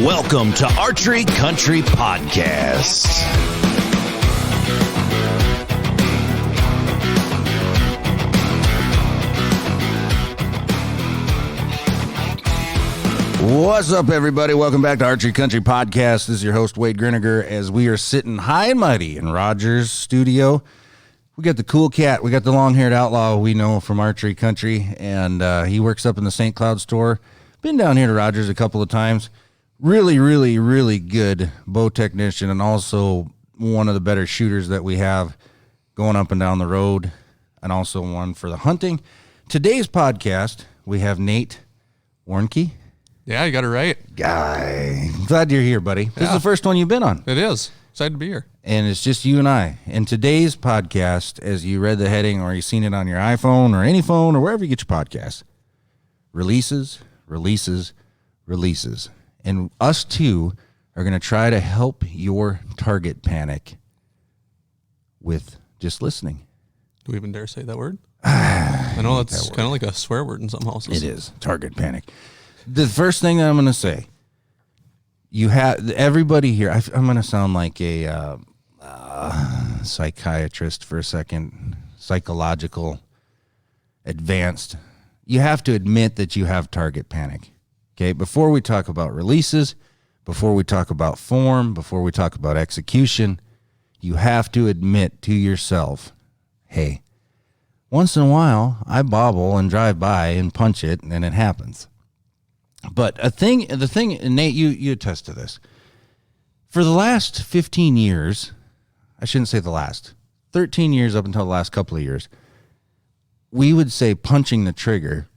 Welcome to Archery Country Podcast. What's up, everybody? Welcome back to Archery Country Podcast. This is your host, Waite Grinager, as we are sitting high and mighty in Rogers' studio. We got the cool cat. We got the long-haired outlaw we know from Archery Country, and he works up in the St. Cloud store. Been down here to Rogers a couple of times. Really good bow technician, and also one of the better shooters that we have going up and down the road, and also one for the hunting. Today's podcast, we have Nate Warnke. Yeah, you got it right. Guy, glad you're here, buddy. This is the first one you've been on. It is. Excited to be here. And it's just you and I. And today's podcast, as you read the heading or you've seen it on your iPhone or any phone or wherever you get your podcasts, releases. And us two are going to try to help your target panic with just listening. Do we even dare say that word? I know that's kind of like a swear word in some houses. It is. Target panic. The first thing that I'm going to say, you have everybody here. I'm going to sound like a psychiatrist for a second, psychological, advanced. You have to admit that you have target panic. Okay, before we talk about releases, before we talk about form, before we talk about execution, you have to admit to yourself, hey, once in a while, I bobble and drive by and punch it, and it happens. But the thing, Nate, you attest to this. For the last 15 years, I shouldn't say the last, 13 years up until the last couple of years, we would say punching the trigger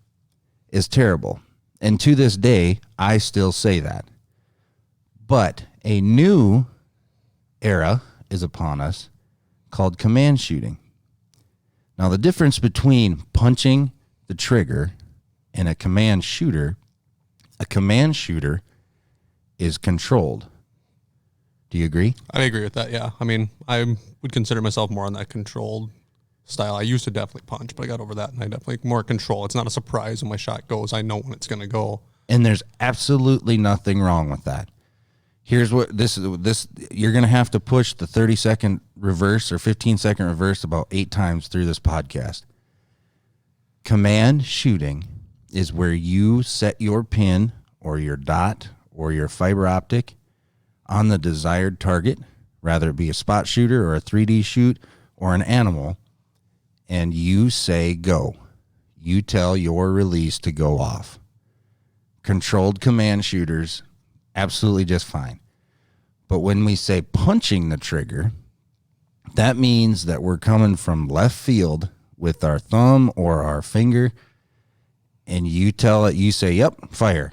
is terrible. And to this day, I still say that. But a new era is upon us called command shooting. Now, the difference between punching the trigger and a command shooter is controlled. Do you agree? I agree with that, yeah. I mean, I would consider myself more on that controlled style. I used to definitely punch, but I got over that, and I definitely more control. It's not a surprise when my shot goes. I know when it's going to go. And there's absolutely nothing wrong with that. Here's what this you're going to have to push the 30-second reverse or 15-second reverse about 8 times through this podcast. Command shooting is where you set your pin or your dot or your fiber optic on the desired target, rather it be a spot shooter or a 3D shoot or an animal, and you say go. You tell your release to go off. Controlled command shooters, absolutely just fine. But when we say punching the trigger, that means that we're coming from left field with our thumb or our finger, and you tell it, you say, yep, fire.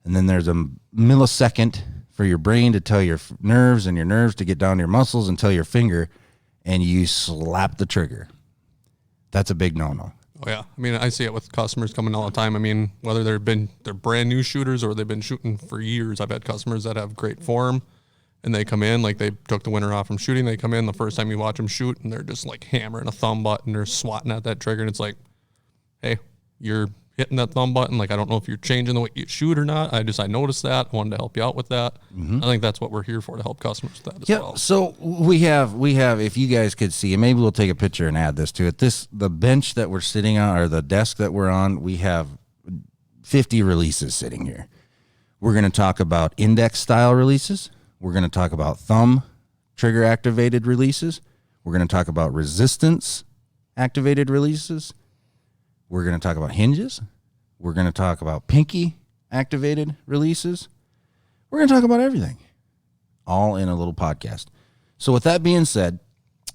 And then there's a millisecond for your brain to tell your nerves and your nerves to get down to your muscles and tell your finger, and you slap the trigger. That's a big no-no. Oh, yeah. I mean, I see it with customers coming all the time. I mean, whether they're brand new shooters or they've been shooting for years. I've had customers that have great form, and they come in, like they took the winter off from shooting. They come in the first time you watch them shoot, and they're just like hammering a thumb button. They're swatting at that trigger, and it's like, hey, you're hitting that thumb button. Like, I don't know if you're changing the way you shoot or not. I noticed that. I wanted to help you out with that. Mm-hmm. I think that's what we're here for, to help customers with that as well. So we have, if you guys could see, and maybe we'll take a picture and add this to it. The bench that we're sitting on, or the desk that we're on, we have 50 releases sitting here. We're going to talk about index style releases. We're going to talk about thumb trigger activated releases. We're going to talk about resistance activated releases. We're going to talk about hinges. We're going to talk about pinky activated releases. We're going to talk about everything, all in a little podcast. So with that being said,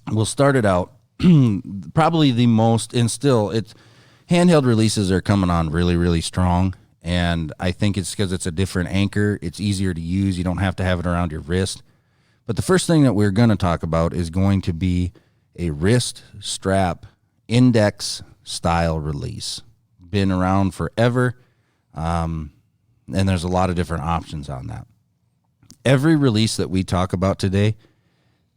we'll start it out. Probably the most, and still, handheld releases are coming on really strong. And I think it's because it's a different anchor. It's easier to use. You don't have to have it around your wrist. But the first thing that we're going to talk about is going to be a wrist strap index style release. Been around forever, and there's a lot of different options on that. Every release that we talk about today,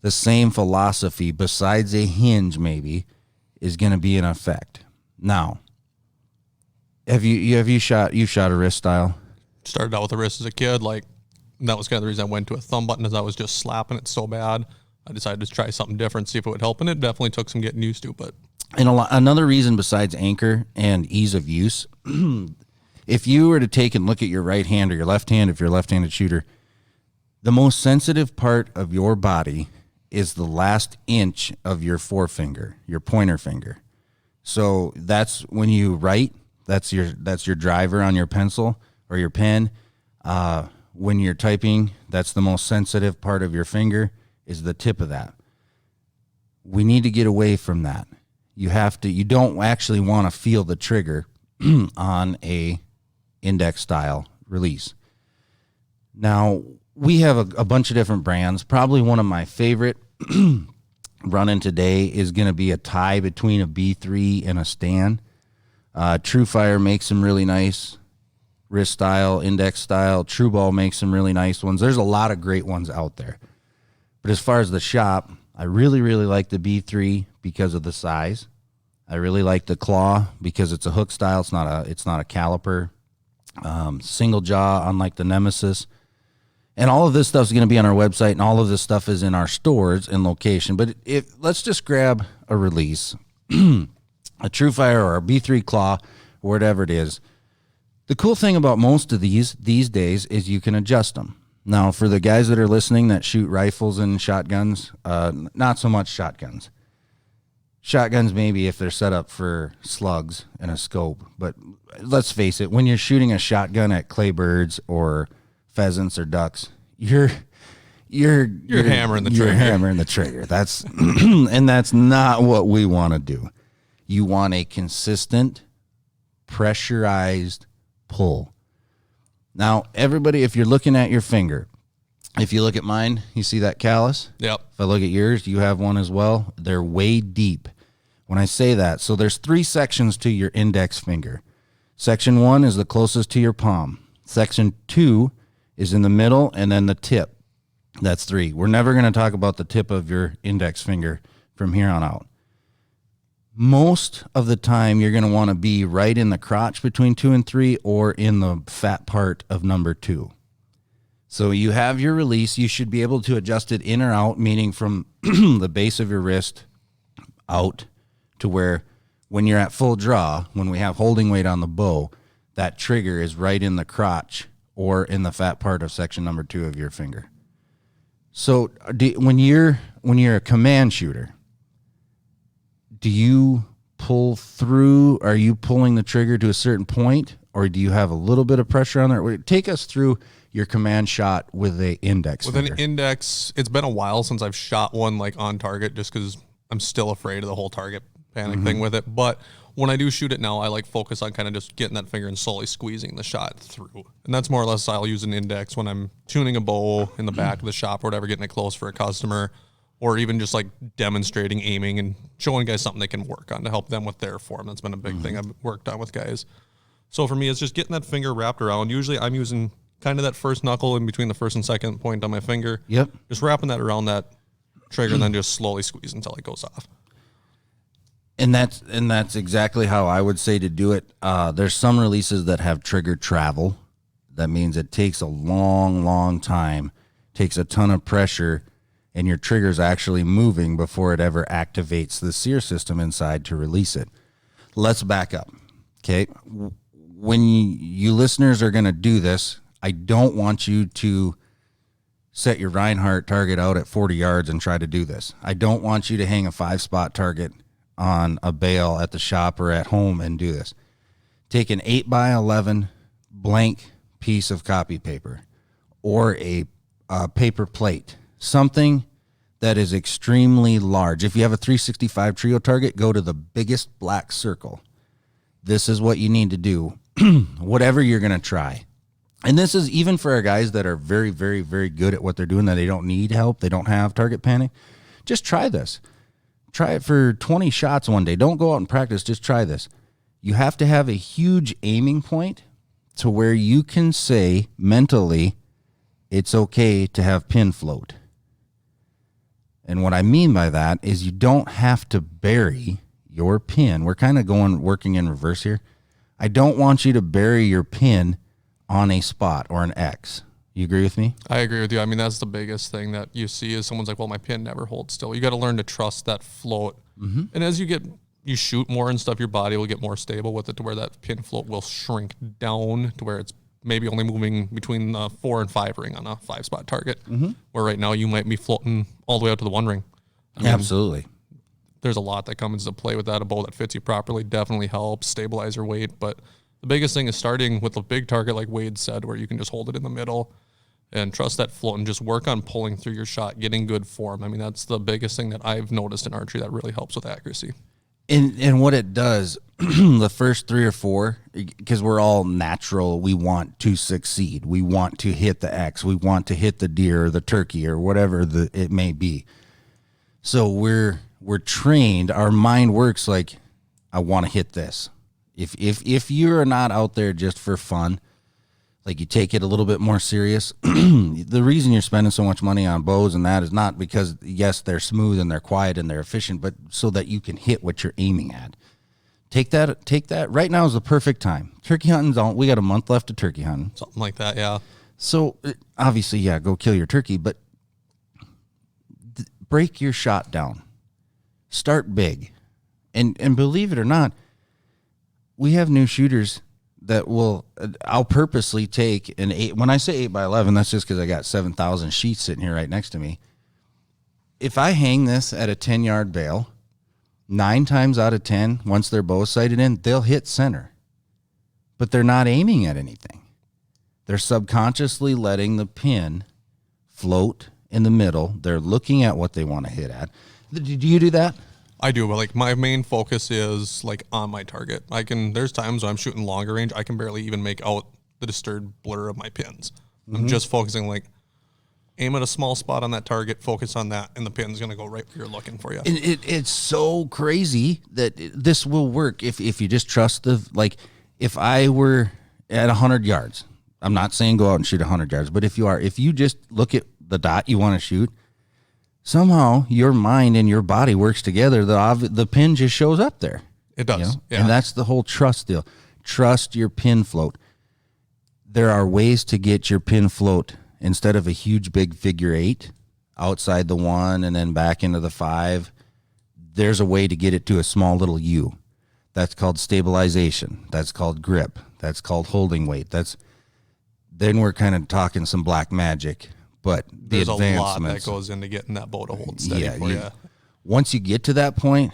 the same philosophy, besides a hinge maybe, is going to be in effect. Now, have you shot a wrist style? Started out with a wrist as a kid, like And that was kind of the reason I went to a thumb button, as I was just slapping it so bad. I decided to try something different, see if it would help, and it definitely took some getting used to. But another reason besides anchor and ease of use, if you were to take and look at your right hand or your left hand, if you're a left-handed shooter, the most sensitive part of your body is the last inch of your forefinger, your pointer finger. So that's when you write, that's your driver on your pencil or your pen. When you're typing, that's the most sensitive part of your finger, is the tip of that. We need to get away from that. You don't actually want to feel the trigger on a index style release. Now, we have a bunch of different brands. Probably one of my favorite running today is going to be a tie between a B3 and a Stan. TrueFire makes some really nice wrist style, index style. True Ball makes some really nice ones. There's a lot of great ones out there. But as far as the shop, I really, really like the B3 because of the size. I really like the Claw because it's a hook style. It's not a caliper. Single jaw, unlike the Nemesis. And all of this stuff is going to be on our website, and all of this stuff is in our stores and location. But let's just grab a release, a TrueFire or a B3 Claw, or whatever it is. The cool thing about most of these days is you can adjust them. Now, for the guys that are listening that shoot rifles and shotguns, not so much shotguns. Shotguns maybe if they're set up for slugs and a scope. But let's face it, when you're shooting a shotgun at claybirds or pheasants or ducks, you're hammering the trigger. You're hammering the trigger. That's and that's not what we want to do. You want a consistent, pressurized pull. Now, everybody, if you're looking at your finger, if you look at mine, you see that callus? Yep. If I look at yours, you have one as well. They're way deep. When I say that, so there's 3 sections to your index finger. Section 1 is the closest to your palm. Section 2 is in the middle, and then the tip. That's 3. We're never going to talk about the tip of your index finger from here on out. Most of the time, you're going to want to be right in the crotch between 2 and 3 or in the fat part of number 2. So you have your release. You should be able to adjust it in or out, meaning from the base of your wrist out to where when you're at full draw, when we have holding weight on the bow, that trigger is right in the crotch or in the fat part of section number 2 of your finger. So when you're a command shooter, do you pull through? Are you pulling the trigger to a certain point, or do you have a little bit of pressure on there? Take us through your command shot with a index finger. With an index, it's been a while since I've shot one like on target, just because I'm still afraid of the whole target panic thing with it. But when I do shoot it now, I like focus on kind of just getting that finger and slowly squeezing the shot through. And that's more or less I'll use an index when I'm tuning a bow in the back of the shop or whatever, getting it close for a customer, or even just like demonstrating aiming and showing guys something they can work on to help them with their form. That's been a big thing I've worked on with guys. So for me, it's just getting that finger wrapped around. Usually I'm using kind of that first knuckle in between the first and second point on my finger. Yep. Just wrapping that around that trigger and then just slowly squeeze until it goes off. And that's exactly how I would say to do it. There's some releases that have trigger travel. That means it takes a long, long time, takes a ton of pressure, and your trigger's actually moving before it ever activates the sear system inside to release it. Let's back up, okay? When you listeners are going to do this, I don't want you to set your Reinhardt target out at 40 yards and try to do this. I don't want you to hang a 5-spot target on a bale at the shop or at home and do this. Take an 8x11 blank piece of copy paper or a paper plate, something that is extremely large. If you have a 365 trio target, go to the biggest black circle. This is what you need to do, whatever you're going to try. And this is even for our guys that are very, very, very good at what they're doing, that they don't need help, they don't have target panic. Just try this. Try it for 20 shots one day. Don't go out and practice. Just try this. You have to have a huge aiming point to where you can say mentally, it's okay to have pin float. And what I mean by that is you don't have to bury your pin. We're kind of working in reverse here. I don't want you to bury your pin on a spot or an X. You agree with me? I agree with you. I mean, that's the biggest thing that you see is someone's like, well, my pin never holds still. You got to learn to trust that float. And as you shoot more and stuff, your body will get more stable with it to where that pin float will shrink down to where it's maybe only moving between the 4 and 5 ring on a 5-spot target. Where right now you might be floating all the way out to the 1 ring. I mean, Absolutely. There's a lot that comes into play with that. A bow that fits you properly definitely helps stabilize your weight. But the biggest thing is starting with a big target like Wade said, where you can just hold it in the middle and trust that float and just work on pulling through your shot, getting good form. I mean, that's the biggest thing that I've noticed in archery that really helps with accuracy. And what it does, the first 3 or 4, because we're all natural, we want to succeed. We want to hit the X. We want to hit the deer or the turkey or whatever it may be. So we're trained. Our mind works like, I want to hit this. If you're not out there just for fun, like you take it a little bit more serious, the reason you're spending so much money on bows and that is not because, yes, they're smooth and they're quiet and they're efficient, but so that you can hit what you're aiming at. Take that. Right now is the perfect time. Turkey hunting's on. We got a month left of turkey hunting. Something like that, yeah. So obviously, yeah, go kill your turkey, but break your shot down. Start big. And believe it or not, we have new shooters that I'll purposely take an 8. When I say 8x11, that's just because I got 7,000 sheets sitting here right next to me. If I hang this at a 10-yard bail, 9 times out of 10, once they're both sighted in, they'll hit center. But they're not aiming at anything. They're subconsciously letting the pin float in the middle. They're looking at what they want to hit at. Do you do that? I do, but like my main focus is like on my target. There's times when I'm shooting longer range, I can barely even make out the disturbed blur of my pins. I'm just focusing like aim at a small spot on that target, focus on that, and the pin's going to go right where you're looking for you. It's so crazy that this will work if you just trust if I were at 100 yards, I'm not saying go out and shoot 100 yards, but if you just look at the dot you want to shoot, somehow your mind and your body works together. The pin just shows up there. It does. Yeah. And that's the whole trust deal. Trust your pin float. There are ways to get your pin float instead of a huge big figure 8 outside the 1 and then back into the 5. There's a way to get it to a small little U. That's called stabilization. That's called grip. That's called holding weight. Then we're kind of talking some black magic. But there's a lot that goes into getting that bow to hold steady for you. Once you get to that point,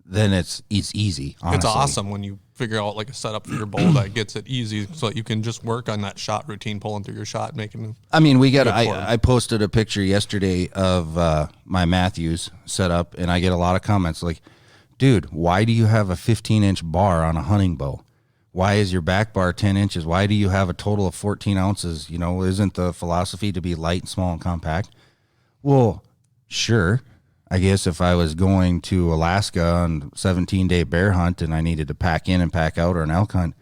then it's easy. Honestly. It's awesome when you figure out like a setup for your bow that gets it easy, so that you can just work on that shot routine, pulling through your shot, making. I mean, I posted a picture yesterday of my Matthews setup, and I get a lot of comments like, "Dude, why do you have a 15-inch bar on a hunting bow? Why is your back bar 10 inches? Why do you have a total of 14 ounces? Isn't the philosophy to be light, small, and compact?" Well, sure. I guess if I was going to Alaska on a 17-day bear hunt and I needed to pack in and pack out or an elk hunt.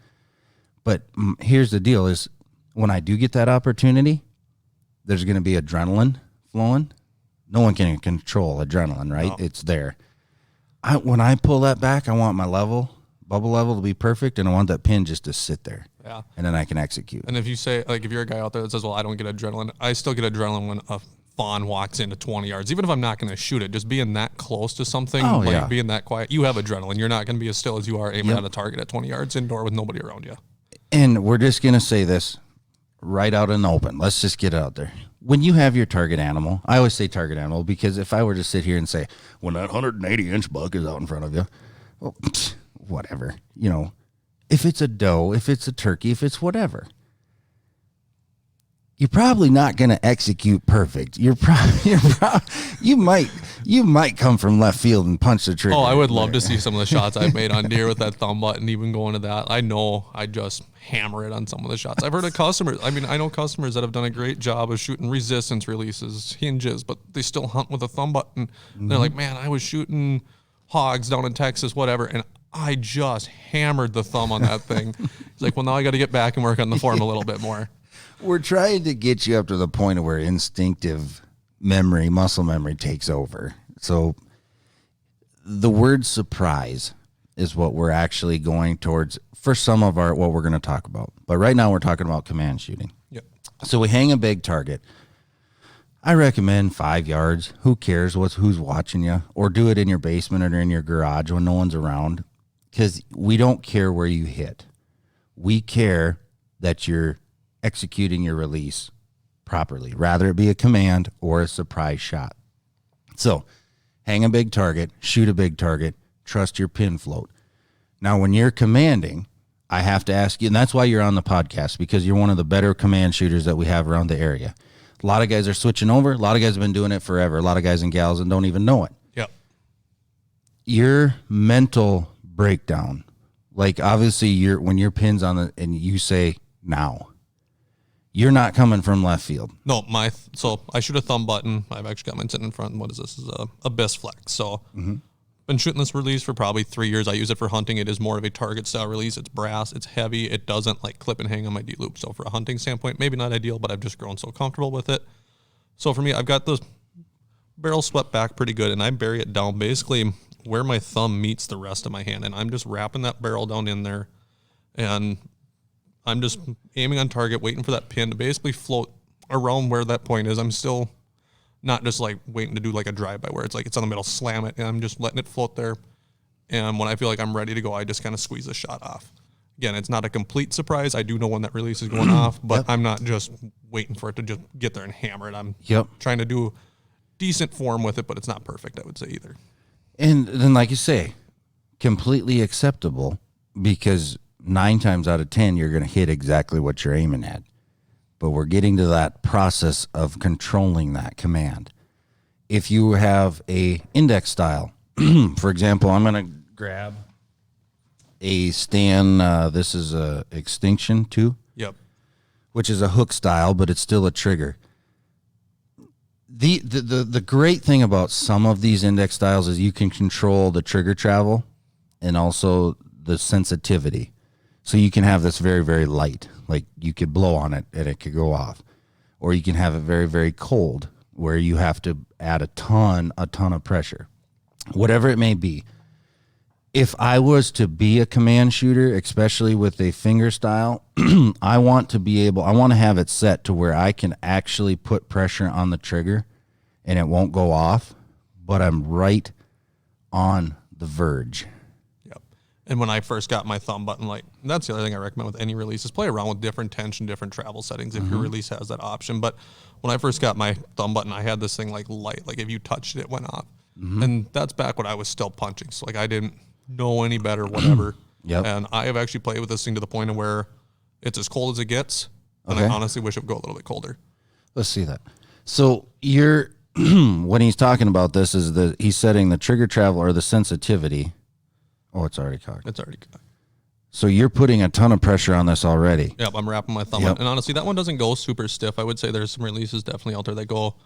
But here's the deal is when I do get that opportunity, there's going to be adrenaline flowing. No one can control adrenaline, right? No. It's there. When I pull that back, I want my bubble level to be perfect, and I want that pin just to sit there. Yeah. And then I can execute. And if you say, like, if you're a guy out there that says, well, I don't get adrenaline, I still get adrenaline when a fawn walks into 20 yards. Even if I'm not going to shoot it, just being that close to something, being that quiet, you have adrenaline. You're not going to be as still as you are aiming at a target at 20 yards indoor with nobody around you. And we're just going to say this right out in the open. Let's just get it out there. When you have your target animal, I always say target animal because if I were to sit here and say, when that 180-inch buck is out in front of you, well, whatever, if it's a doe, if it's a turkey, if it's whatever, you're probably not going to execute perfect. You might come from left field and punch the trigger. Oh, I would love to see some of the shots I've made on deer with that thumb button, even going to that. I know I just hammer it on some of the shots. I've heard of customers. I mean, I know customers that have done a great job of shooting resistance releases, hinges, but they still hunt with a thumb button. Mm-hmm. They're like, man, I was shooting hogs down in Texas, whatever, and I just hammered the thumb on that thing. It's like, well, now I got to get back and work on the form a little bit more. We're trying to get you up to the point of where instinctive memory, muscle memory takes over. So the word surprise is what we're actually going towards for some of what we're going to talk about. But right now we're talking about command shooting. Yep. So we hang a big target. I recommend 5 yards. Who cares who's watching you? Or do it in your basement or in your garage when no one's around, because we don't care where you hit. We care that you're executing your release properly, rather it be a command or a surprise shot. So hang a big target, shoot a big target, trust your pin float. Now, when you're commanding, I have to ask you, and that's why you're on the podcast, because you're one of the better command shooters that we have around the area. A lot of guys are switching over. A lot of guys have been doing it forever. A lot of guys and gals and don't even know it. Yep. Your mental breakdown, like obviously when your pin's on the, and you say now, you're not coming from left field. No, so I shoot a thumb button. I've actually got mine sitting in front. What is this? This is a Abyss Flex. So been shooting this release for probably 3 years. I use it for hunting. It is more of a target style release. It's brass. It's heavy. It doesn't like clip and hang on my D-loop. So for a hunting standpoint, maybe not ideal, but I've just grown so comfortable with it. So for me, I've got the barrel swept back pretty good, and I bury it down basically where my thumb meets the rest of my hand, and I'm just wrapping that barrel down in there, and I'm just aiming on target, waiting for that pin to basically float around where that point is. I'm still not just like waiting to do like a drive-by where it's like it's on the middle, slam it, and I'm just letting it float there. And when I feel like I'm ready to go, I just kind of squeeze the shot off. Again, it's not a complete surprise. I do know when that release is going off, but I'm not just waiting for it to just get there and hammer it. I'm trying to do decent form with it, but it's not perfect, I would say, either. And then, like you say, completely acceptable, because 9 times out of 10, you're going to hit exactly what you're aiming at. But we're getting to that process of controlling that command. If you have a index style, for example, I'm going to grab a Stan, this is a Extinction 2. Yep. Which is a hook style, but it's still a trigger. The great thing about some of these index styles is you can control the trigger travel and also the sensitivity. So you can have this very, very light, like you could blow on it and it could go off. Or you can have it very, very cold, where you have to add a ton of pressure. Whatever it may be. If I was to be a command shooter, especially with a finger style, I want to have it set to where I can actually put pressure on the trigger and it won't go off, but I'm right on the verge. Yep. And when I first got my thumb button light, that's the other thing I recommend with any release is play around with different tension, different travel settings if your release has that option. But when I first got my thumb button, I had this thing like light, like if you touched it, it went off. And that's back when I was still punching. So like I didn't know any better, whatever. And I have actually played with this thing to the point of where it's as cold as it gets. And I honestly wish it would go a little bit colder. Let's see that. So you're when he's talking about this is he's setting the trigger travel or the sensitivity. Oh, it's already cocked. It's already cocked. So you're putting a ton of pressure on this already. Yep, I'm wrapping my thumb on. And honestly, that one doesn't go super stiff. I would say there's some releases definitely out there that go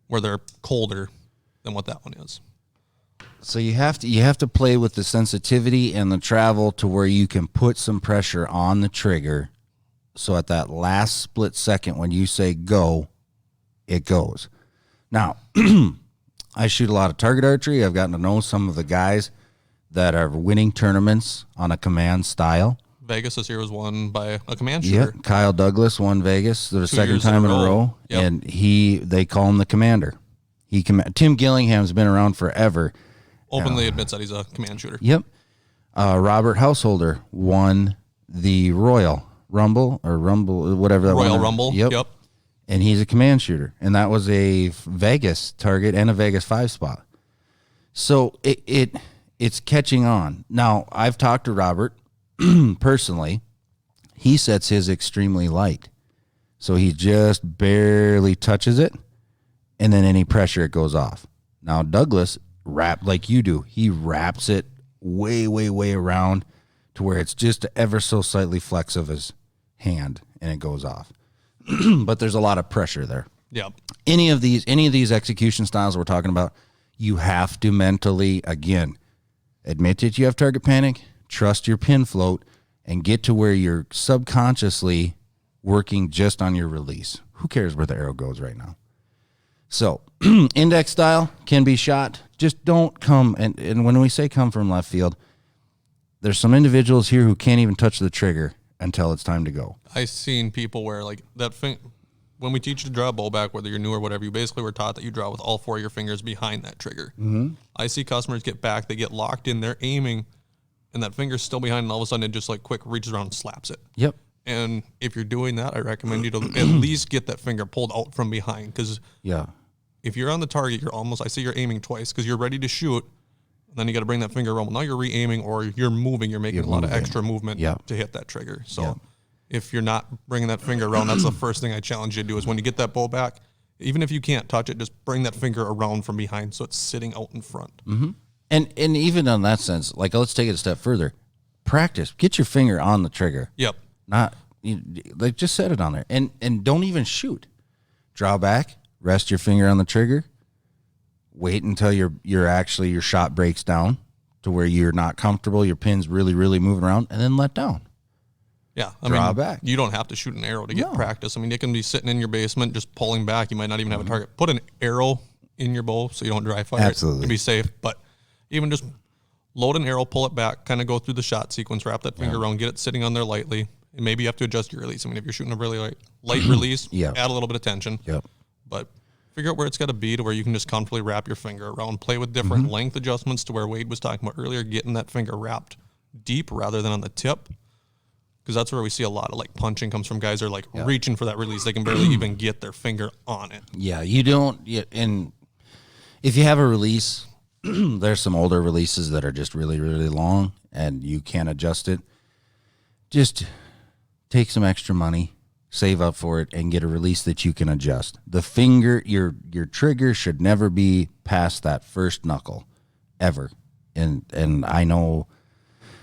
where they're colder than what that one is. So you have to play with the sensitivity and the travel to where you can put some pressure on the trigger. So at that last split second when you say go, it goes. Now, I shoot a lot of target archery. I've gotten to know some of the guys that are winning tournaments on a command style. Vegas this year was won by a command shooter. Yeah, Kyle Douglas won Vegas the second time in a row, and they call him the commander. Tim Gillingham's been around forever. Openly admits that he's a command shooter. Yep. Robert Householder won the Royal Rumble, whatever that Royal one. Rumble. Yep. And he's a command shooter, and that was a Vegas target and a Vegas 5 spot. So it's catching on. Now, I've talked to Robert personally. He sets his extremely light. So he just barely touches it, and then any pressure, it goes off. Now, Douglas like you do. He wraps it way, way, way around to where it's just ever so slightly flex of his hand, and it goes off. But there's a lot of pressure there. Yep. Any of these execution styles we're talking about, you have to mentally, again, admit that you have target panic, trust your pin float, and get to where you're subconsciously working just on your release. Who cares where the arrow goes right now? So, index style can be shot. Just don't come, and when we say come from left field, there's some individuals here who can't even touch the trigger until it's time to go. I've seen people where like that thing, when we teach you to draw a bow back, whether you're new or whatever, you basically were taught that you draw with all 4 of your fingers behind that trigger. I see customers get back, they get locked in, they're aiming, and that finger's still behind, and all of a sudden it just like quick reaches around and slaps it. Yep. And if you're doing that, I recommend you to at least get that finger pulled out from behind, because if you're on the target, I see you're aiming twice because you're ready to shoot. Then you got to bring that finger around. Well, now you're re-aiming or you're moving. You're making a lot of extra movement to hit that trigger. So if you're not bringing that finger around, that's the first thing I challenge you to do is when you get that bow back, even if you can't touch it, just bring that finger around from behind so it's sitting out in front. And even on that sense, like let's take it a step further. Practice. Get your finger on the trigger. Yep. Like just set it on there. And don't even shoot. Draw back. Rest your finger on the trigger. Wait until your shot breaks down to where you're not comfortable, your pin's really, really moving around, and then let down. Yeah. Draw back. You don't have to shoot an arrow to get practice. I mean, it can be sitting in your basement, just pulling back. You might not even have a target. Put an arrow in your bow so you don't dry fire. Absolutely. To be safe. But even just load an arrow, pull it back, kind of go through the shot sequence, wrap that finger around, get it sitting on there lightly. And maybe you have to adjust your release. I mean, if you're shooting a really light release, add a little bit of tension. Yep. But figure out where it's got to be to where you can just comfortably wrap your finger around. Play with different length adjustments to where Waite was talking about earlier, getting that finger wrapped deep rather than on the tip. Because that's where we see a lot of like punching comes from. Guys are like reaching for that release. They can barely even get their finger on it. Yeah, you don't. And if you have a release, there's some older releases that are just really, really long and you can't adjust it. Just take some extra money, save up for it, and get a release that you can adjust. The finger, your trigger should never be past that first knuckle, ever. And I know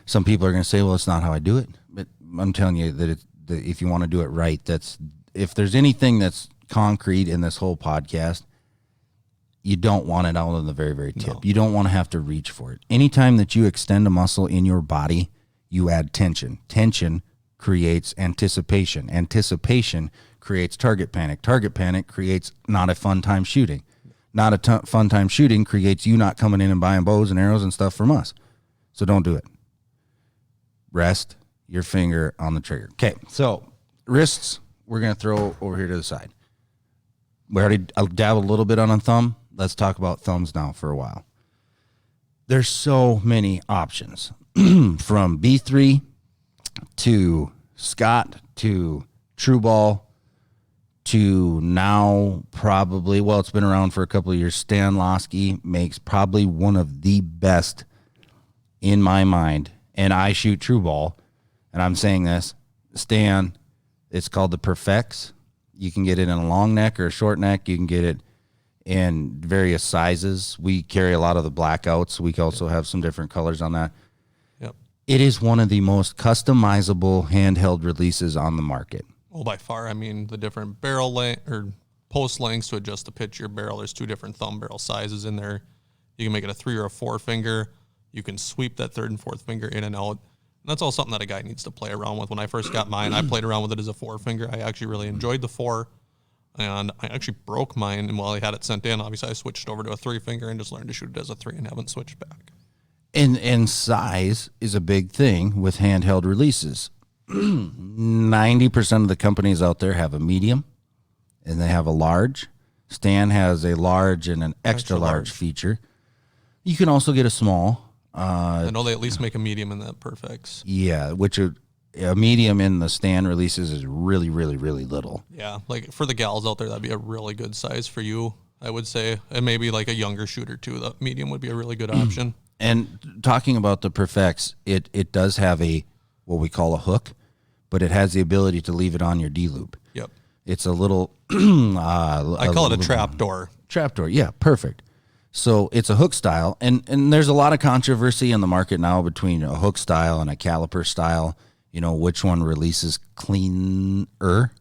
some people are going to say, well, it's not how I do it. But I'm telling you that if you want to do it right, if there's anything that's concrete in this whole podcast, you don't want it out on the very, very tip. No. You don't want to have to reach for it. Anytime that you extend a muscle in your body, you add tension. Tension creates anticipation. Anticipation creates target panic. Target panic creates not a fun time shooting. Not a fun time shooting creates you not coming in and buying bows and arrows and stuff from us. So don't do it. Rest your finger on the trigger. Okay, so wrists, we're going to throw over here to the side. We already dabbled a little bit on a thumb. Let's talk about thumbs now for a while. There's so many options from B3 to Scott to True Ball to now probably, well, it's been around for a couple of years. Stan Losky makes probably one of the best in my mind. And I shoot True Ball, and I'm saying this. Stan, it's called the Perfects. You can get it in a long neck or a short neck. You can get it in various sizes. We carry a lot of the blackouts. We also have some different colors on that. Yep. It is one of the most customizable handheld releases on the market. Well, by far. I mean, the different barrel length or post lengths to adjust the pitch of your barrel. There's 2 different thumb barrel sizes in there. You can make it a 3 or a 4 finger. You can sweep that 3rd and 4th finger in and out. And that's all something that a guy needs to play around with. When I first got mine, I played around with it as a 4 finger. I actually really enjoyed the 4. And I actually broke mine. And while I had it sent in, obviously I switched over to a 3 finger and just learned to shoot it as a 3 and haven't switched back. And size is a big thing with handheld releases. 90% of the companies out there have a medium and they have a large. Stan has a large and an extra large feature. You can also get a small. I know they at least make a medium in that Perfects. Yeah, which a medium in the Stan releases is really, really, really little. Yeah, like for the gals out there, that'd be a really good size for you, I would say. And maybe like a younger shooter too. The medium would be a really good option. And talking about the Perfects, it does have what we call a hook, but it has the ability to leave it on your D-loop. Yep. It's a little... I call it a trap door. Trap door, yeah, perfect. So it's a hook style, and there's a lot of controversy in the market now between a hook style and a caliper style. You know, which one releases cleaner?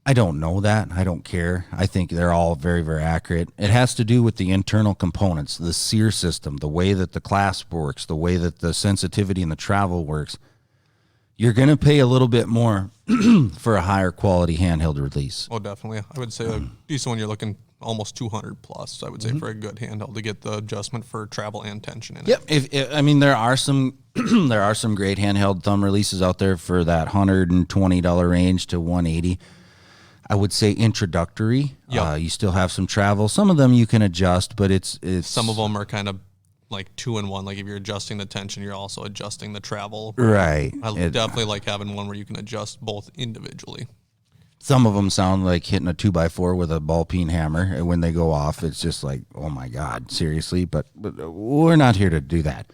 I don't know that. I don't care. I think they're all very, very accurate. It has to do with the internal components, the sear system, the way that the clasp works, the way that the sensitivity and the travel works. You're going to pay a little bit more for a higher quality handheld release. Oh, definitely. I would say a decent one, you're looking almost 200 plus, I would say, for a good handheld to get the adjustment for travel and tension in it. Yep. I mean, there are some there are some great handheld thumb releases out there for that $120 range to $180. I would say introductory. Yep. You still have some travel. Some of them you can adjust, but it's some of them are kind of like 2-in-1. Like if you're adjusting the tension, you're also adjusting the travel. Right. I definitely like having one where you can adjust both individually. Some of them sound like hitting a 2x4 with a ball peen hammer, and when they go off, it's just like, oh my God, seriously. But we're not here to do that.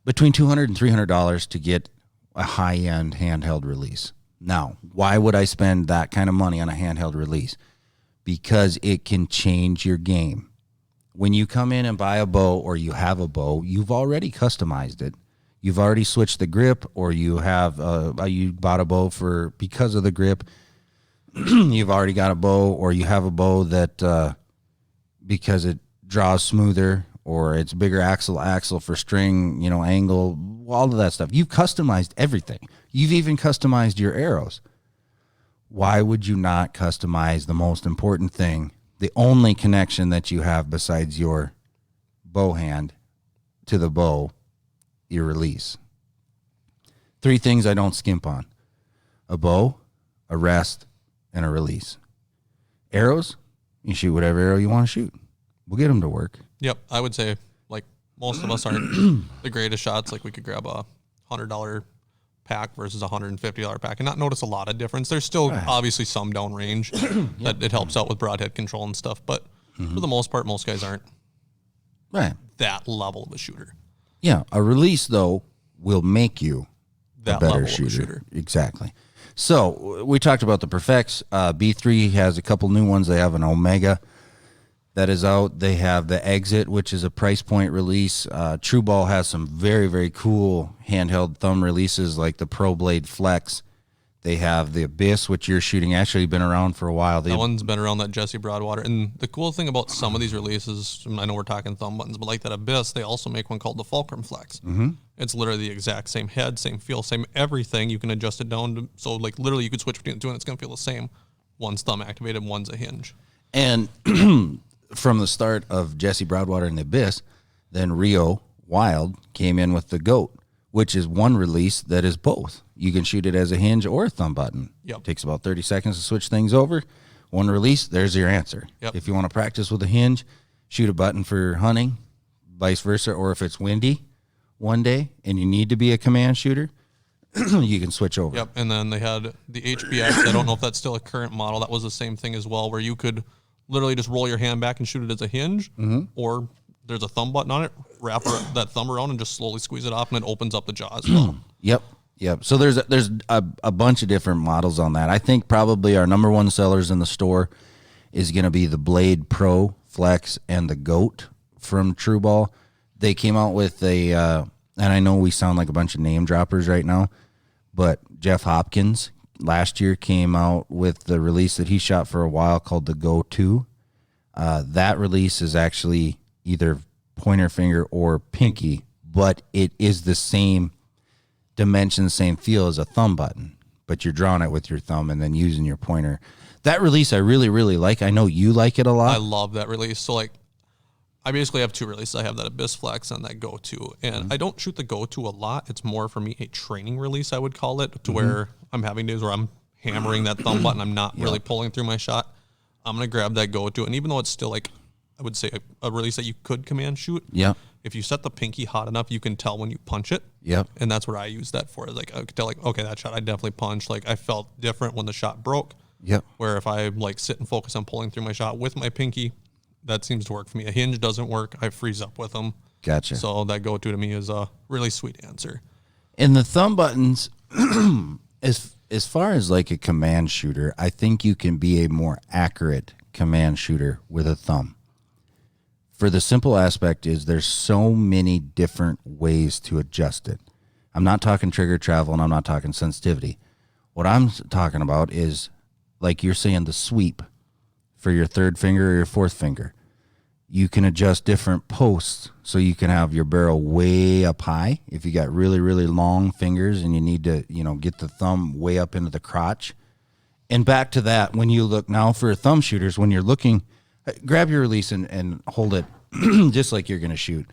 Between $200 and $300 to get a high-end handheld release. Now, why would I spend that kind of money on a handheld release? Because it can change your game. When you come in and buy a bow or you have a bow, you've already customized it. You've already switched the grip, or you have you bought a bow because of the grip. You've already got a bow, or you have a bow that because it draws smoother, or it's bigger axle for string, angle, all of that stuff. You've customized everything. You've even customized your arrows. Why would you not customize the most important thing, the only connection that you have besides your bow hand to the bow, your release? 3 things I don't skimp on: a bow, a rest, and a release. Arrows, you shoot whatever arrow you want to shoot. We'll get them to work. Yep, I would say like most of us aren't the greatest shots. Like we could grab a $100 pack versus a $150 pack and not notice a lot of difference. There's still obviously some downrange that it helps out with broadhead control and stuff, but for the most part, most guys aren't that level of a shooter. Yeah, a release though will make you that a better level of a shooter. Exactly. So we talked about the Perfects. B3 has a couple new ones. They have an Omega that is out. They have the Exit, which is a price point release. True Ball has some very, very cool handheld thumb releases like the Pro Blade Flex. They have the Abyss, which you're shooting, actually been around for a while. That one's been around, that Jesse Broadwater. And the cool thing about some of these releases, I know we're talking thumb buttons, but like that Abyss, they also make one called the Fulcrum Flex. Mm-hmm. It's literally the exact same head, same feel, same everything. You can adjust it down to, so like literally you could switch between the two and it's going to feel the same. One's thumb activated, one's a hinge. And from the start of Jesse Broadwater and the Abyss, then Rio Wild came in with the Goat, which is one release that is both. You can shoot it as a hinge or a thumb button. Yep. It takes about 30 seconds to switch things over. One release, there's your answer. Yep. If you want to practice with a hinge, shoot a button for hunting, vice versa, or if it's windy one day and you need to be a command shooter, you can switch over. Yep, and then they had the HBX. I don't know if that's still a current model. That was the same thing as well, where you could literally just roll your hand back and shoot it as a hinge, or there's a thumb button on it, wrap that thumb around and just slowly squeeze it off, and it opens up the jaw as well. Yep. So there's a bunch of different models on that. I think probably our number one sellers in the store is going to be the Blade Pro Flex and the Goat from True Ball. They came out with and I know we sound like a bunch of name droppers right now, but Jeff Hopkins last year came out with the release that he shot for a while called the Go 2. That release is actually either pointer finger or pinky, but it is the same dimension, same feel as a thumb button, but you're drawing it with your thumb and then using your pointer. That release I really, really like. I know you like it a lot. I love that release. So like, I basically have 2 releases. I have that Abyss Flex and that Go 2. And I don't shoot the Go 2 a lot. It's more for me a training release, I would call it, to where I'm having days where I'm hammering that thumb button. I'm not really pulling through my shot. I'm going to grab that Go 2. And even though it's still like, I would say a release that you could command shoot. Yeah. If you set the pinky hot enough, you can tell when you punch it. Yep. And that's what I use that for. Like I could tell, like, okay, that shot I definitely punched. Like I felt different when the shot broke. Yep. Where if I like sit and focus on pulling through my shot with my pinky, that seems to work for me. A hinge doesn't work. I freeze up with them. Gotcha. So that Go-to to me is a really sweet answer. And the thumb buttons, as far as like a command shooter, I think you can be a more accurate command shooter with a thumb. For the simple aspect is there's so many different ways to adjust it. I'm not talking trigger travel and I'm not talking sensitivity. What I'm talking about is, like you're saying, the sweep for your third finger or your fourth finger. You can adjust different posts so you can have your barrel way up high. If you got really, really long fingers and you need to, get the thumb way up into the crotch. And back to that, when you look now for thumb shooters, when you're looking, grab your release and hold it just like you're going to shoot.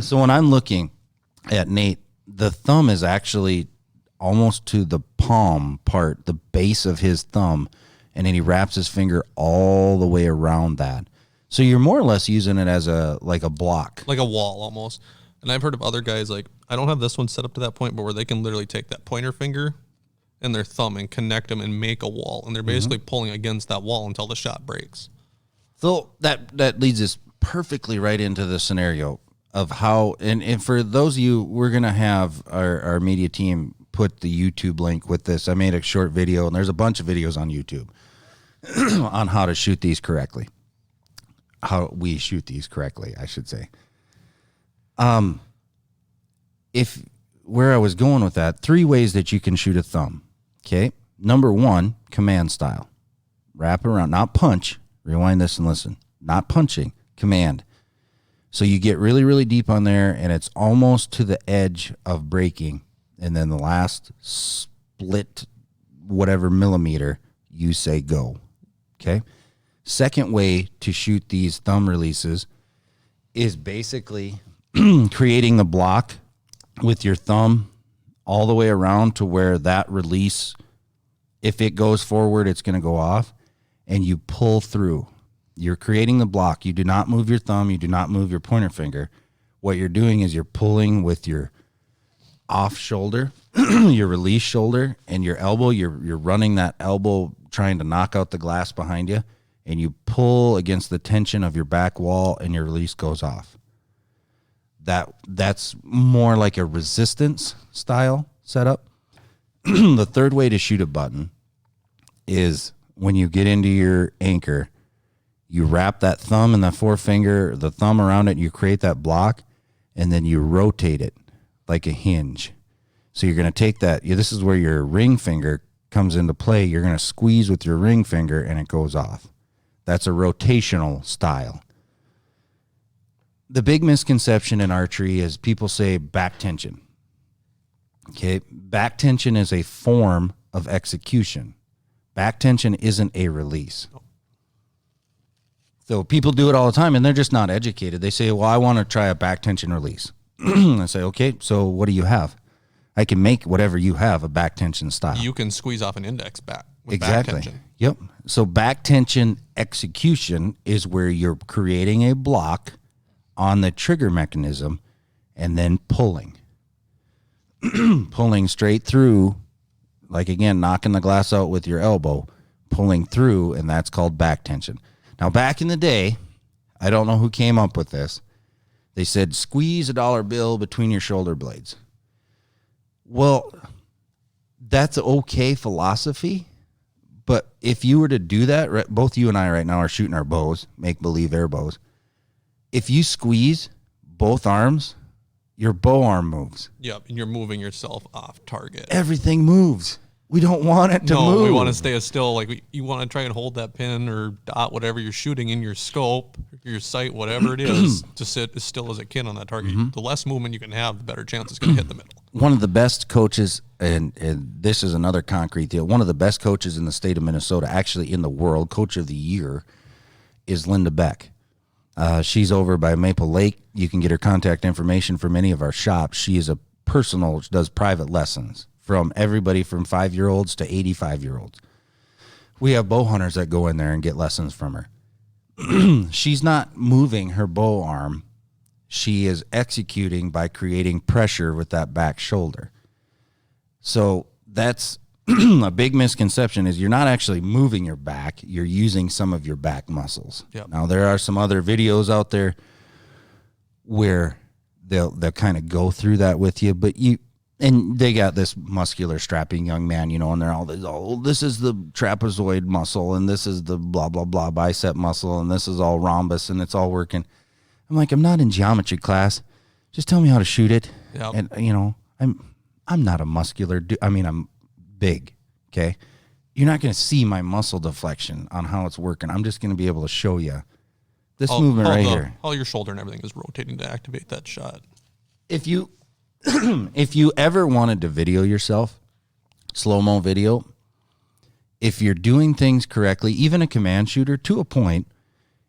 So when I'm looking at Nate, the thumb is actually almost to the palm part, the base of his thumb, and then he wraps his finger all the way around that. So you're more or less using it as a block. Like a wall almost. And I've heard of other guys, like, I don't have this one set up to that point, but where they can literally take that pointer finger and their thumb and connect them and make a wall. And they're basically pulling against that wall until the shot breaks. So that leads us perfectly right into the scenario of how, and for those of you, we're going to have our media team put the YouTube link with this. I made a short video, and there's a bunch of videos on YouTube on how to shoot these correctly. How we shoot these correctly, I should say. If where I was going with that, 3 ways that you can shoot a thumb. Okay. Number 1, command style. Wrap around, not punch. Rewind this and listen. Not punching, command. So you get really, really deep on there, and it's almost to the edge of breaking. And then the last split, whatever millimeter, you say go. Okay. Second way to shoot these thumb releases is basically creating the block with your thumb all the way around to where that release, if it goes forward, it's going to go off, and you pull through. You're creating the block. You do not move your thumb. You do not move your pointer finger. What you're doing is you're pulling with your off shoulder, your release shoulder, and your elbow. You're running that elbow, trying to knock out the glass behind you, and you pull against the tension of your back wall, and your release goes off. That's more like a resistance style setup. The third way to shoot a button is when you get into your anchor, you wrap that thumb and that forefinger, the thumb around it, you create that block, and then you rotate it like a hinge. So you're going to take that, this is where your ring finger comes into play. You're going to squeeze with your ring finger, and it goes off. That's a rotational style. The big misconception in archery is people say back tension. Okay, back tension is a form of execution. Back tension isn't a release. So people do it all the time, and they're just not educated. They say, well, I want to try a back tension release. I say, okay, so what do you have? I can make whatever you have a back tension style. You can squeeze off an index back with Exactly. back tension. Yep. So back tension execution is where you're creating a block on the trigger mechanism and then pulling. Pulling straight through, like, again, knocking the glass out with your elbow, pulling through, and that's called back tension. Now, back in the day, I don't know who came up with this. They said, squeeze a dollar bill between your shoulder blades. Well, that's an okay philosophy, but if you were to do that, both you and I right now are shooting our bows, make-believe air bows. If you squeeze both arms, your bow arm moves. Yep, and you're moving yourself off target. Everything moves. We don't want it to move. No, we want to stay as still. Like, you want to try and hold that pin or dot, whatever you're shooting in your scope, your sight, whatever it is, to sit as still as it can on that target. The less movement you can have, the better chance it's going to hit the middle. One of the best coaches, and this is another concrete deal, one of the best coaches in the state of Minnesota, actually in the world, Coach of the Year, is Linda Beck. She's over by Maple Lake. You can get her contact information from any of our shops. She is does private lessons from everybody from 5-year-olds to 85-year-olds. We have bow hunters that go in there and get lessons from her. She's not moving her bow arm. She is executing by creating pressure with that back shoulder. So that's a big misconception is you're not actually moving your back. You're using some of your back muscles. Yep. Now, there are some other videos out there where they'll kind of go through that with you, but and they got this muscular, strapping young man, and they're all this, this is the trapezoid muscle, and this is the blah, blah, blah bicep muscle, and this is all rhombus, and it's all working. I'm like, I'm not in geometry class. Just tell me how to shoot it. Yep. And, I'm not a muscular dude. I mean, I'm big, okay? You're not going to see my muscle deflection on how it's working. I'm just going to be able to show you this movement right here. All your shoulder and everything is rotating to activate that shot. If you ever wanted to video yourself, slow-mo video, if you're doing things correctly, even a command shooter, to a point,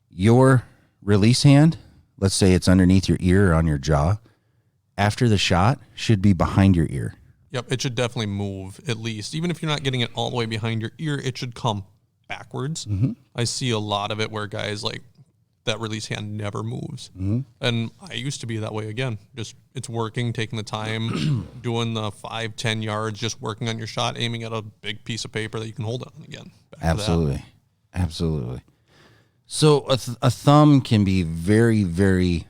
your release hand, let's say it's underneath your ear or on your jaw, after the shot should be behind your ear. Yep, it should definitely move at least. Even if you're not getting it all the way behind your ear, it should come backwards. I see a lot of it where guys like that release hand never moves. And I used to be that way again. Just it's working, taking the time, doing the 5-10 yards, just working on your shot, aiming at a big piece of paper that you can hold it on again. Absolutely. So a thumb can be very, very,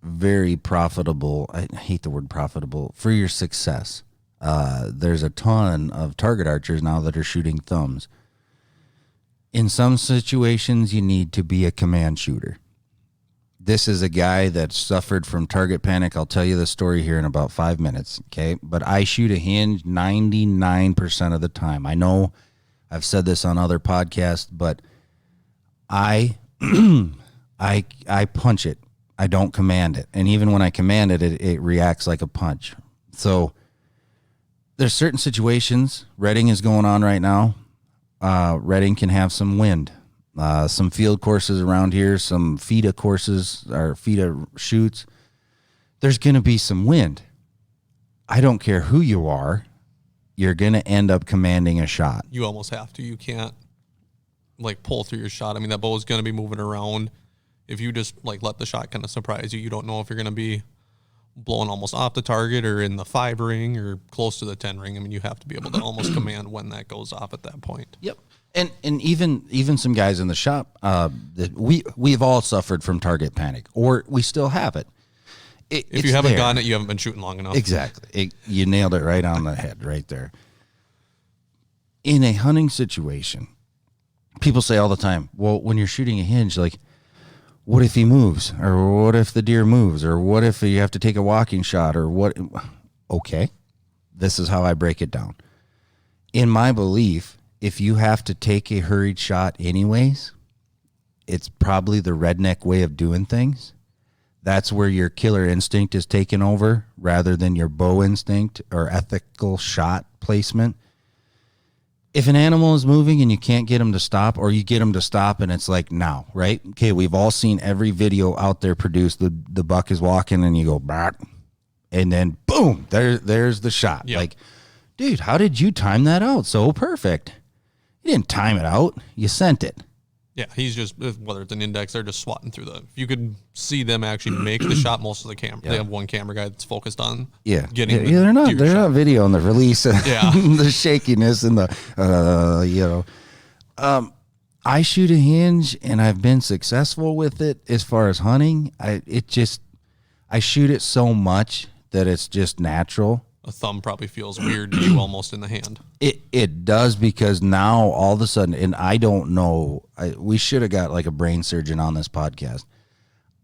very profitable. I hate the word profitable for your success. There's a ton of target archers now that are shooting thumbs. In some situations, you need to be a command shooter. This is a guy that suffered from target panic. I'll tell you the story here in about 5 minutes, okay? But I shoot a hinge 99% of the time. I know I've said this on other podcasts, but I punch it. I don't command it. And even when I command it, it reacts like a punch. So there's certain situations. Redding is going on right now. Redding can have some wind. Some field courses around here, some FIDA courses or FIDA shoots. There's going to be some wind. I don't care who you are. You're going to end up commanding a shot. You almost have to. You can't like pull through your shot. I mean, that bow is going to be moving around. If you just like let the shot kind of surprise you, you don't know if you're going to be blowing almost off the target or in the 5 ring or close to the 10 ring. I mean, you have to be able to almost command when that goes off at that point. Yep. And even some guys in the shop, that we've all suffered from target panic, or we still have it. If you haven't gotten it, you haven't been shooting long enough. Exactly. You nailed it right on the head right there. In a hunting situation, people say all the time, well, when you're shooting a hinge, like, what if he moves? Or what if the deer moves? Or what if you have to take a walking shot? Or what? Okay. This is how I break it down. In my belief, if you have to take a hurried shot anyways, it's probably the redneck way of doing things. That's where your killer instinct is taken over rather than your bow instinct or ethical shot placement. If an animal is moving and you can't get him to stop, or you get him to stop and it's like now, right? Okay, we've all seen every video out there produced. The buck is walking and you go back, and then boom, there's the shot. Yep. Like, dude, how did you time that out so perfect? You didn't time it out. You sent it. Yeah, he's just, whether it's an index, they're just swatting through the, if you could see them actually make the shot, most of the camera, they have one camera guy that's focused on getting the they're not video on the release, yeah. The shakiness and the, I shoot a hinge and I've been successful with it as far as hunting. I shoot it so much that it's just natural. A thumb probably feels weird to you almost in the hand. It does, because now all of a sudden, and I don't know, we should have got like a brain surgeon on this podcast.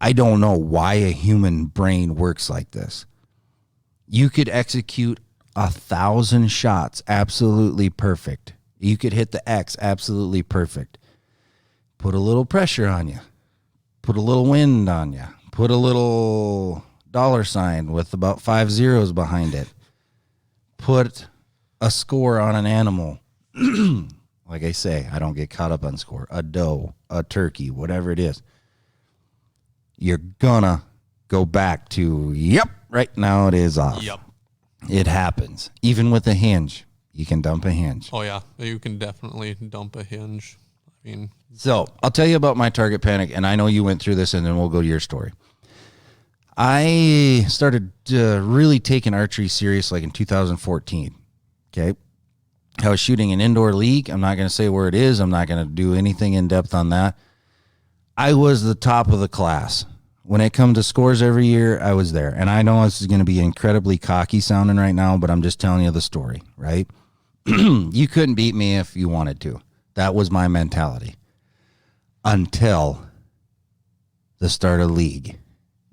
I don't know why a human brain works like this. You could execute 1,000 shots absolutely perfect. You could hit the X absolutely perfect. Put a little pressure on you. Put a little wind on you. Put a little $sign with about 5 zeros behind it. Put a score on an animal. Like I say, I don't get caught up on score. A doe, a turkey, whatever it is. You're gonna go back to, yep, right now it is off. Yep. It happens. Even with a hinge, you can dump a hinge. Oh, yeah. You can definitely dump a hinge. I mean, so I'll tell you about my target panic, and I know you went through this, and then we'll go to your story. I started really taking archery serious like in 2014. Okay. I was shooting an indoor league. I'm not going to say where it is. I'm not going to do anything in depth on that. I was the top of the class. When it comes to scores every year, I was there. And I know this is going to be incredibly cocky sounding right now, but I'm just telling you the story, right? You couldn't beat me if you wanted to. That was my mentality. Until the start of league.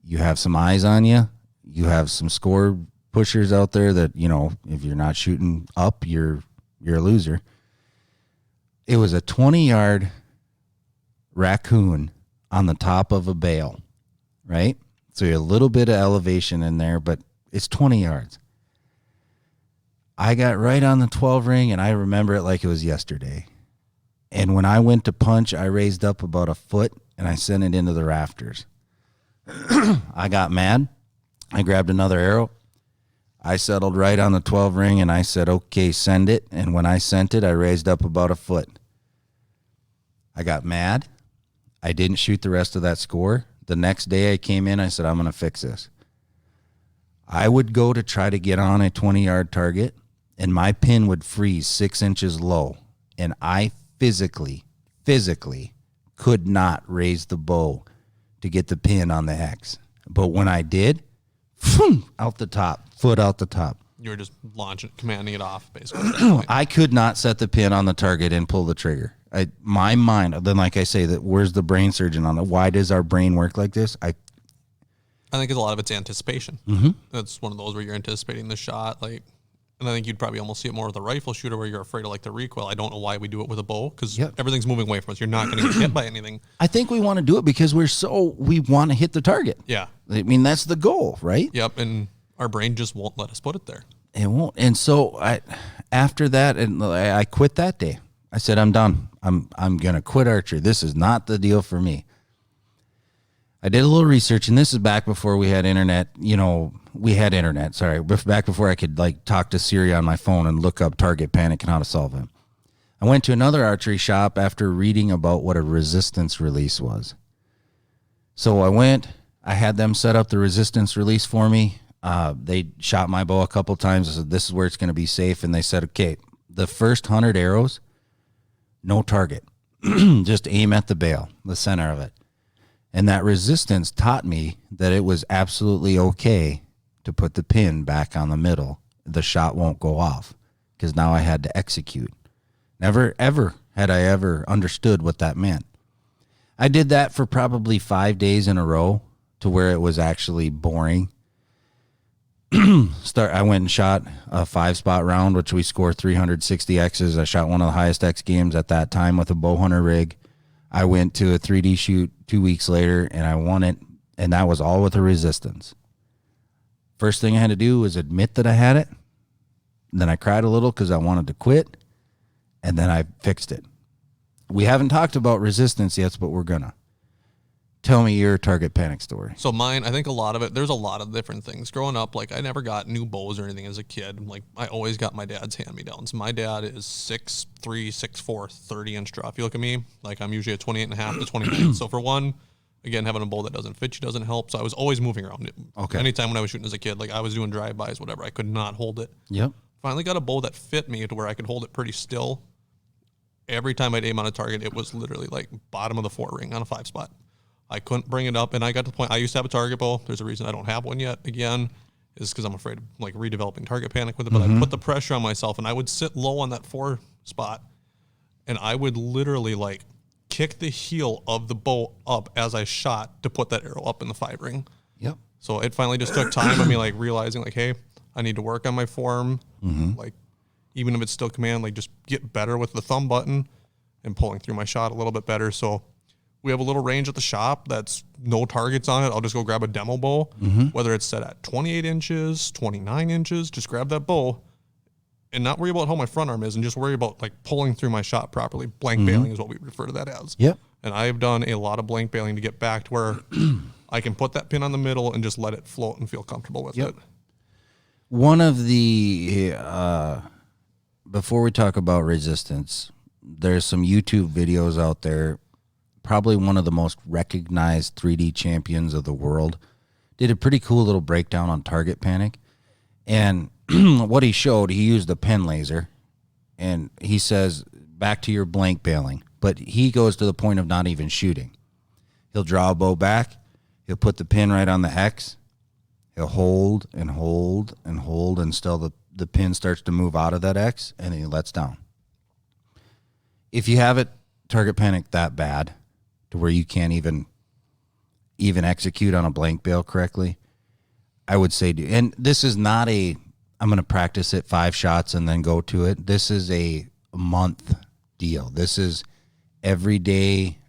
You have some eyes on you. You have some score pushers out there that, if you're not shooting up, you're a loser. It was a 20-yard raccoon on the top of a bale, right? So a little bit of elevation in there, but it's 20 yards. I got right on the 12 ring, and I remember it like it was yesterday. And when I went to punch, I raised up about a foot, and I sent it into the rafters. I got mad. I grabbed another arrow. I settled right on the 12 ring, and I said, okay, send it. And when I sent it, I raised up about a foot. I got mad. I didn't shoot the rest of that score. The next day I came in, I said, I'm going to fix this. I would go to try to get on a 20-yard target, and my pin would freeze 6 inches low, and I physically could not raise the bow to get the pin on the X. But when I did, out the top, foot out the top. You were just commanding it off, basically. I could not set the pin on the target and pull the trigger. My mind, then like I say, that where's the brain surgeon on it? Why does our brain work like this? I think a lot of it's anticipation. Mm-hmm. That's one of those where you're anticipating the shot, and I think you'd probably almost see it more with a rifle shooter where you're afraid of the recoil. I don't know why we do it with a bow because everything's moving away from us. You're not going to get hit by anything. I think we want to do it because we want to hit the target. Yeah. I mean, that's the goal, right? Yep. And our brain just won't let us put it there. It won't. And so after that, and I quit that day. I said, I'm done. I'm going to quit archery. This is not the deal for me. I did a little research, and this is back before we had internet. We had internet, sorry. Back before I could talk to Siri on my phone and look up target panic and how to solve it. I went to another archery shop after reading about what a resistance release was. So I had them set up the resistance release for me. They shot my bow a couple times. I said, this is where it's going to be safe. And they said, okay, the first 100 arrows, no target. Just aim at the bail, the center of it. And that resistance taught me that it was absolutely okay to put the pin back on the middle. The shot won't go off because now I had to execute. Never, ever had I ever understood what that meant. I did that for probably 5 days in a row to where it was actually boring. I went and shot a 5-spot round, which we scored 360 X's. I shot one of the highest X games at that time with a bow hunter rig. I went to a 3D shoot 2 weeks later, and I won it, and that was all with a resistance. First thing I had to do was admit that I had it. Then I cried a little because I wanted to quit, and then I fixed it. We haven't talked about resistance yet, but we're going to. Tell me your target panic story. So mine, I think a lot of it, there's a lot of different things. Growing up, I never got new bows or anything as a kid. I always got my dad's hand-me-downs. My dad is 6'3", 6'4", 30-inch draw. If you look at me, I'm usually a 28.5 to 29. So for one, again, having a bow that doesn't fit you doesn't help. So I was always moving around. Okay. Anytime when I was shooting as a kid, I was doing drive-bys, whatever, I could not hold it. Yep. Finally got a bow that fit me to where I could hold it pretty still. Every time I'd aim on a target, it was literally bottom of the 4 ring on a 5-spot. I couldn't bring it up, and I got to the point, I used to have a target bow. There's a reason I don't have one yet, again, is because I'm afraid of redeveloping target panic with it. But I put the pressure on myself, and I would sit low on that 4 spot, and I would literally kick the heel of the bow up as I shot to put that arrow up in the 5 ring. Yep. So it finally just took time of me realizing hey, I need to work on my form. Even if it's still command, just get better with the thumb button and pulling through my shot a little bit better. So we have a little range at the shop that's no targets on it. I'll just go grab a demo bow, whether it's set at 28 inches, 29 inches, just grab that bow and not worry about how my front arm is and just worry about pulling through my shot properly. Blank bailing is what we refer to that as. Yep. And I've done a lot of blank bailing to get back to where I can put that pin on the middle and just let it float and feel comfortable with it. One of the, before we talk about resistance, there's some YouTube videos out there. Probably one of the most recognized 3D champions of the world did a pretty cool little breakdown on target panic. And what he showed, he used a pen laser, and he says, back to your blank bailing. But he goes to the point of not even shooting. He'll draw a bow back. He'll put the pin right on the X. He'll hold and hold and hold until the pin starts to move out of that X, and then he lets down. If you have it target panic that bad to where you can't even execute on a blank bail correctly, I would say do. And this is not I'm going to practice it 5 shots and then go to it. This is a month deal. This is every day,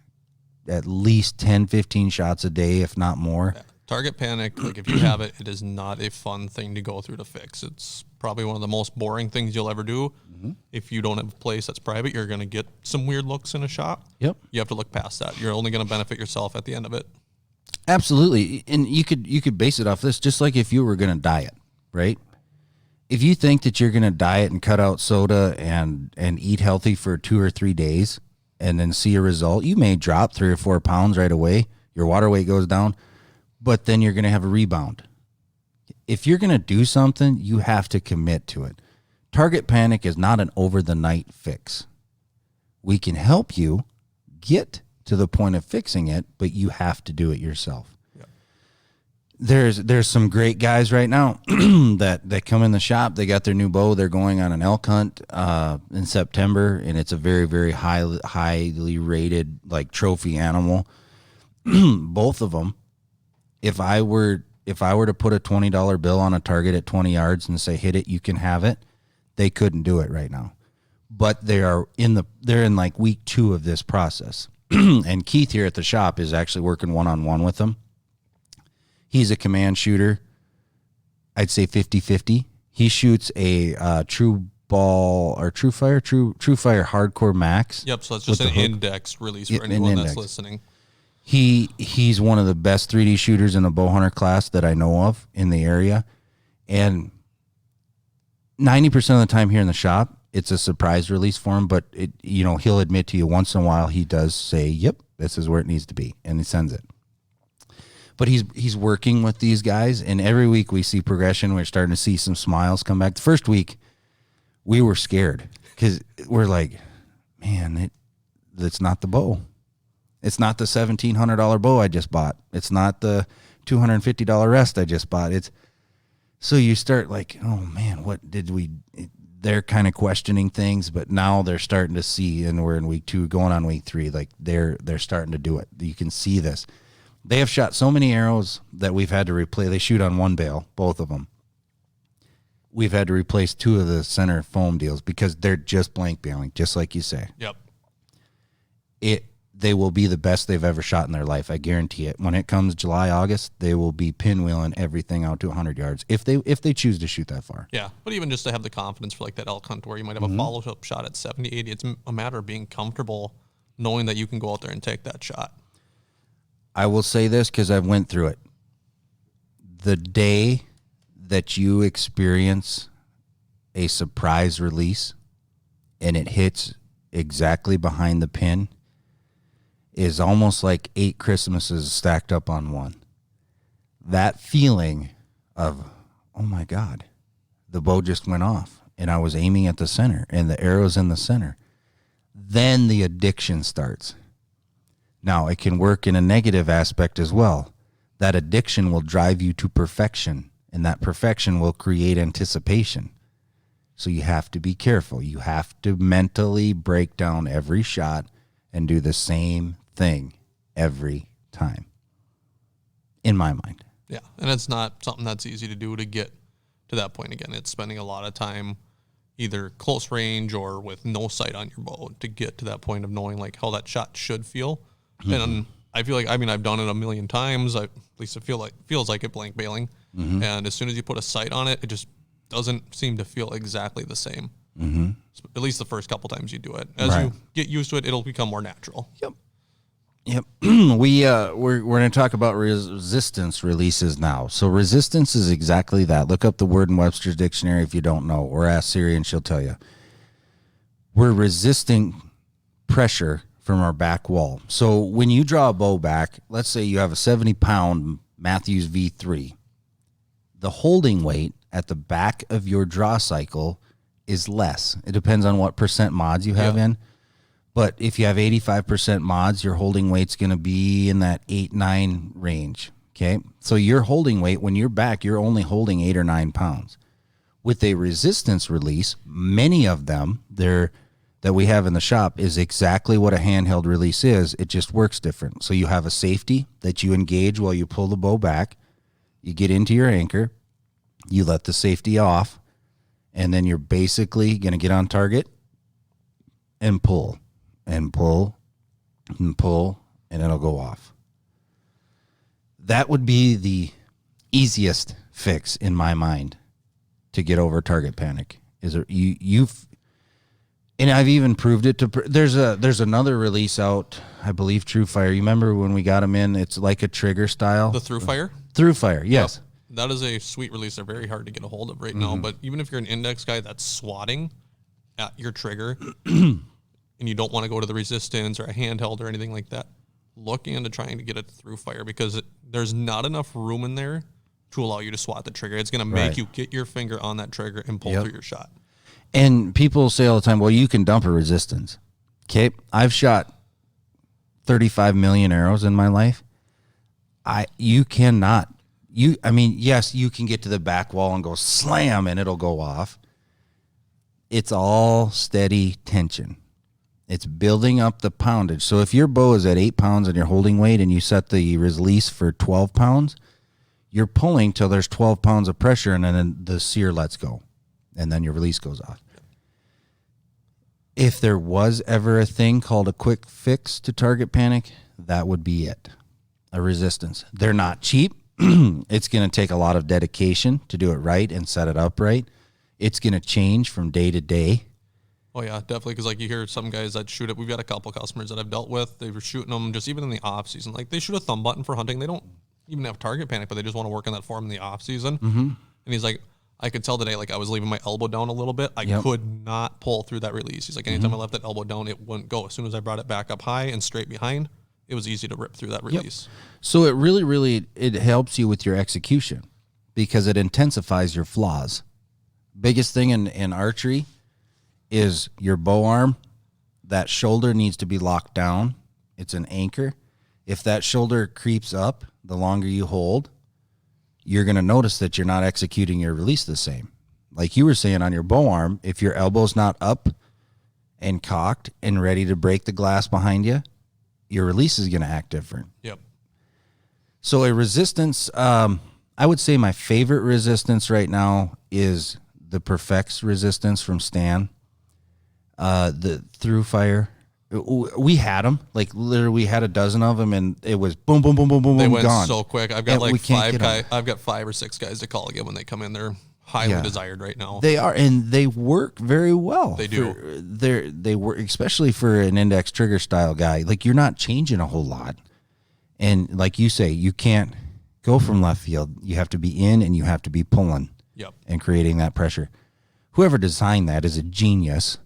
at least 10, 15 shots a day, if not more. Yeah. Target panic, if you have it, it is not a fun thing to go through to fix. It's probably one of the most boring things you'll ever do. If you don't have a place that's private, you're going to get some weird looks in a shot. Yep. You have to look past that. You're only going to benefit yourself at the end of it. Absolutely. And you could base it off this, just like if you were going to diet, right? if you think that you're going to diet and cut out soda and eat healthy for 2 or 3 days and then see a result, you may drop 3 or 4 pounds right away. Your water weight goes down, but then you're going to have a rebound. If you're going to do something, you have to commit to it. Target panic is not an over-the-night fix. We can help you get to the point of fixing it, but you have to do it yourself. Yep. There's some great guys right now that come in the shop. They got their new bow. They're going on an elk hunt in September, and it's a very, very highly rated like trophy animal. Both of them, if I were to put a $20 bill on a target at 20 yards and say hit it, you can have it, they couldn't do it right now. But they're in like week 2 of this process. And Keith here at the shop is actually working one-on-one with them. He's a command shooter. I'd say 50-50. He shoots a True Fire Hardcore Max. Yep, so it's just an index release for anyone that's listening. He's one of the best 3D shooters in the bow hunter class that I know of in the area. And 90% of the time here in the shop, it's a surprise release for him, but he'll admit to you once in a while he does say, yep, this is where it needs to be, and he sends it. But he's working with these guys, and every week we see progression. We're starting to see some smiles come back. The first week, we were scared because we're like, man, that's not the bow. It's not the $1,700 bow I just bought. It's not the $250 rest I just bought. So you start like, oh man, what did we? They're kind of questioning things, but now they're starting to see, and we're in week 2, going on week 3. Like they're starting to do it. You can see this. They have shot so many arrows that we've had to replace. They shoot on one bale, both of them. We've had to replace 2 of the center foam deals because they're just blank baling, just like you say. Yep. They will be the best they've ever shot in their life. I guarantee it. When it comes July, August, they will be pinwheeling everything out to 100 yards if they choose to shoot that far. Yeah, but even just to have the confidence for like that elk hunt where you might have a follow-up shot at 70, 80, it's a matter of being comfortable knowing that you can go out there and take that shot. I will say this because I've went through it. The day that you experience a surprise release and it hits exactly behind the pin is almost like 8 Christmases stacked up on one. That feeling of, oh my God, the bow just went off and I was aiming at the center and the arrow's in the center. Then the addiction starts. Now, it can work in a negative aspect as well. That addiction will drive you to perfection, and that perfection will create anticipation. So you have to be careful. You have to mentally break down every shot and do the same thing every time, in my mind. Yeah, and it's not something that's easy to do to get to that point again. It's spending a lot of time either close range or with no sight on your bow to get to that point of knowing like how that shot should feel. And I feel like, I've done it a million times. At least it feels like it blank bailing. And as soon as you put a sight on it, it just doesn't seem to feel exactly the same. At least the first couple times you do it. As you get used to it, it'll become more natural. Yep. We're going to talk about resistance releases now. So resistance is exactly that. Look up the word in Webster's dictionary if you don't know, or ask Siri and she'll tell you. We're resisting pressure from our back wall. So when you draw a bow back, let's say you have a 70-pound Matthews V3. The holding weight at the back of your draw cycle is less. It depends on what percent mods you have in. But if you have 85% mods, your holding weight's going to be in that 8-9 range. Okay. So your holding weight, when you're back, you're only holding 8 or 9 pounds. With a resistance release, many of them that we have in the shop is exactly what a handheld release is. It just works different. So you have a safety that you engage while you pull the bow back. You get into your anchor. You let the safety off. And then you're basically going to get on target and pull and pull and pull, and it'll go off. That would be the easiest fix in my mind to get over target panic. Is you've, and I've even proved it to. There's another release out, I believe, True Fire. You remember when we got them in? It's like a trigger style. The Through Fire. Through Fire, yes. That is a sweet release. They're very hard to get a hold of right now. But even if you're an index guy that's swatting at your trigger and you don't want to go to the resistance or a handheld or anything like that, look into trying to get it through fire because there's not enough room in there to allow you to swat the trigger. It's going to make you get your finger on that trigger and pull through your shot. And people say all the time, well, you can dump a resistance. Okay, I've shot 35 million arrows in my life. You cannot. Yes, you can get to the back wall and go slam and it'll go off. It's all steady tension. It's building up the poundage. So if your bow is at 8 pounds and you're holding weight and you set the release for 12 pounds, you're pulling till there's 12 pounds of pressure and then the sear lets go. And then your release goes off. If there was ever a thing called a quick fix to target panic, that would be it. A resistance. They're not cheap. It's going to take a lot of dedication to do it right and set it up right. It's going to change from day to day. Oh, yeah, definitely. Because, like, you hear some guys that shoot it. We've got a couple customers that I've dealt with. They were shooting them just even in the off season. Like, they shoot a thumb button for hunting. They don't even have target panic, but they just want to work on that form in the off season. And he's like, I could tell today, like, I was leaving my elbow down a little bit. I could not pull through that release. He's like, anytime I left that elbow down, it wouldn't go. As soon as I brought it back up high and straight behind, it was easy to rip through that release. So it really, it helps you with your execution because it intensifies your flaws. Biggest thing in archery is your bow arm. That shoulder needs to be locked down. It's an anchor. If that shoulder creeps up, the longer you hold, you're going to notice that you're not executing your release the same. Like you were saying on your bow arm, if your elbow's not up and cocked and ready to break the glass behind you, your release is going to act different. Yep. So a resistance, I would say my favorite resistance right now is the Perfects resistance from Stan. The through fire. We had them, like literally we had a dozen of them and it was boom, boom, boom, boom, boom, they boom, went gone. so quick. I've got like 5 guys. I've got 5 or 6 guys to call again when they come in. They're highly desired right now. They are, and they work very well. They do. They work, especially for an index trigger style guy. Like you're not changing a whole lot. And like you say, you can't go from left field. You have to be in and you have to be pulling and creating that pressure. Whoever designed that is a genius.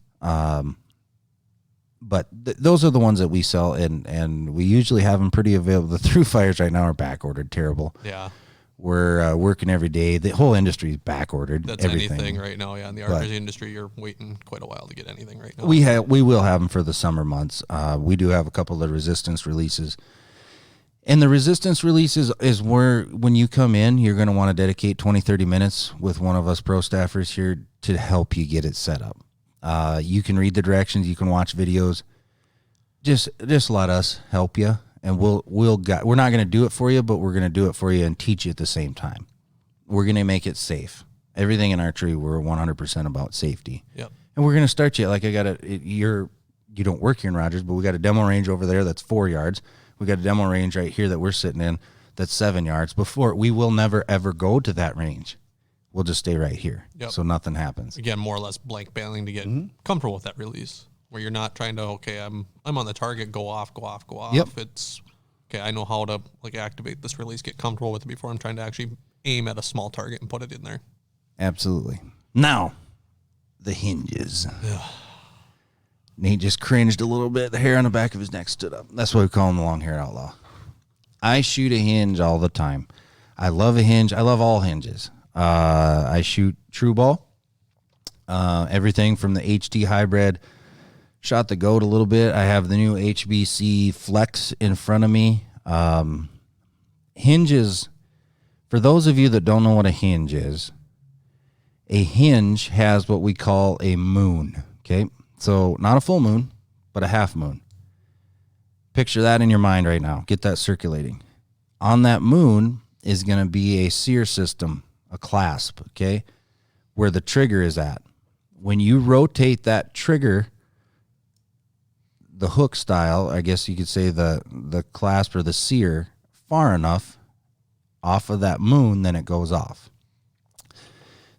But those are the ones that we sell, and we usually have them pretty available. The through fires right now are back ordered terrible. Yeah. We're working every day. The whole industry is back ordered. That's everything. Anything right now. Yeah. In the archery industry, you're waiting quite a while to get anything right now. We will have them for the summer months. We do have a couple of resistance releases. And the resistance releases is where when you come in, you're going to want to dedicate 20, 30 minutes with one of us pro staffers here to help you get it set up. You can read the directions. You can watch videos. Just let us help you, and we're not going to do it for you, but we're going to do it for you and teach you at the same time. We're going to make it safe. Everything in archery, we're 100% about safety. Yep. And we're going to start you like you don't work here in Rogers, but we got a demo range over there that's 4 yards. We got a demo range right here that we're sitting in that's 7 yards. We will never ever go to that range. We'll just stay right here. Yep. So nothing happens. Again, more or less blank bailing to get comfortable with that release, where you're not trying to, okay, I'm on the target, go off. Yep. It's, okay, I know how to like activate this release, get comfortable with it before I'm trying to actually aim at a small target and put it in there. Absolutely. Now, the hinges. Nate just cringed a little bit. The hair on the back of his neck stood up. That's why we call him the long-haired outlaw. I shoot a hinge all the time. I love a hinge. I love all hinges. I shoot true ball, everything from the HT hybrid, shot the goat a little bit. I have the new HBC Flex in front of me. Hinges, for those of you that don't know what a hinge is, a hinge has what we call a moon. Okay. So not a full moon, but a half moon. Picture that in your mind right now. Get that circulating. On that moon is going to be a sear system, a clasp, okay, where the trigger is at. When you rotate that trigger, the hook style, I guess you could say the clasp or the sear, far enough off of that moon, then it goes off.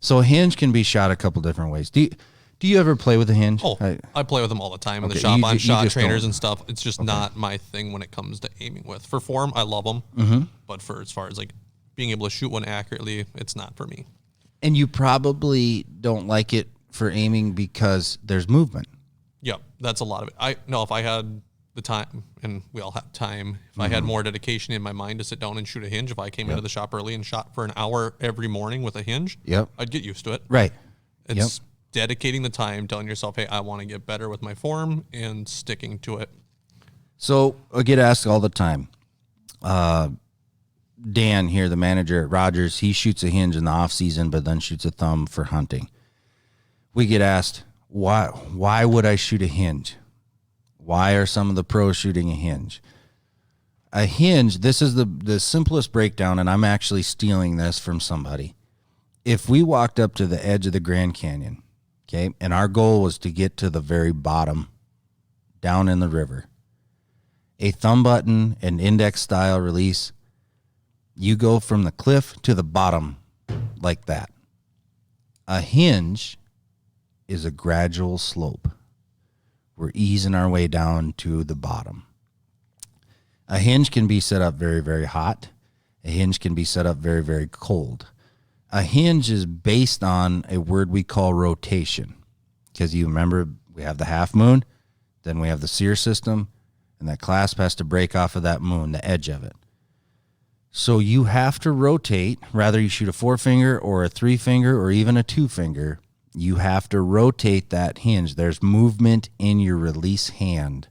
So a hinge can be shot a couple different ways. Do you ever play with a hinge? Oh, I play with them all the time in the shop on shot trainers and stuff. It's just not my thing when it comes to aiming with. For form, I love them. Mm-hmm. But for as far as like being able to shoot one accurately, it's not for me. And you probably don't like it for aiming because there's movement. Yep, that's a lot of it. I know if I had the time, and we all have time, if I had more dedication in my mind to sit down and shoot a hinge, if I came into the shop early and shot for an hour every morning with a hinge, I'd get used to it. Right. It's dedicating the time, telling yourself, hey, I want to get better with my form, and sticking to it. So I get asked all the time. Dan here, the manager at Rogers, he shoots a hinge in the off season, but then shoots a thumb for hunting. We get asked, why would I shoot a hinge? Why are some of the pros shooting a hinge? A hinge, this is the simplest breakdown, and I'm actually stealing this from somebody. If we walked up to the edge of the Grand Canyon, okay, and our goal was to get to the very bottom, down in the river, a thumb button and index style release, you go from the cliff to the bottom like that. A hinge is a gradual slope. We're easing our way down to the bottom. A hinge can be set up very, very hot. A hinge can be set up very, very cold. A hinge is based on a word we call rotation, because you remember we have the half moon, then we have the sear system, and that clasp has to break off of that moon, the edge of it. So you have to rotate, rather you shoot a 4-finger or a 3-finger or even a 2-finger, you have to rotate that hinge. There's movement in your release hand.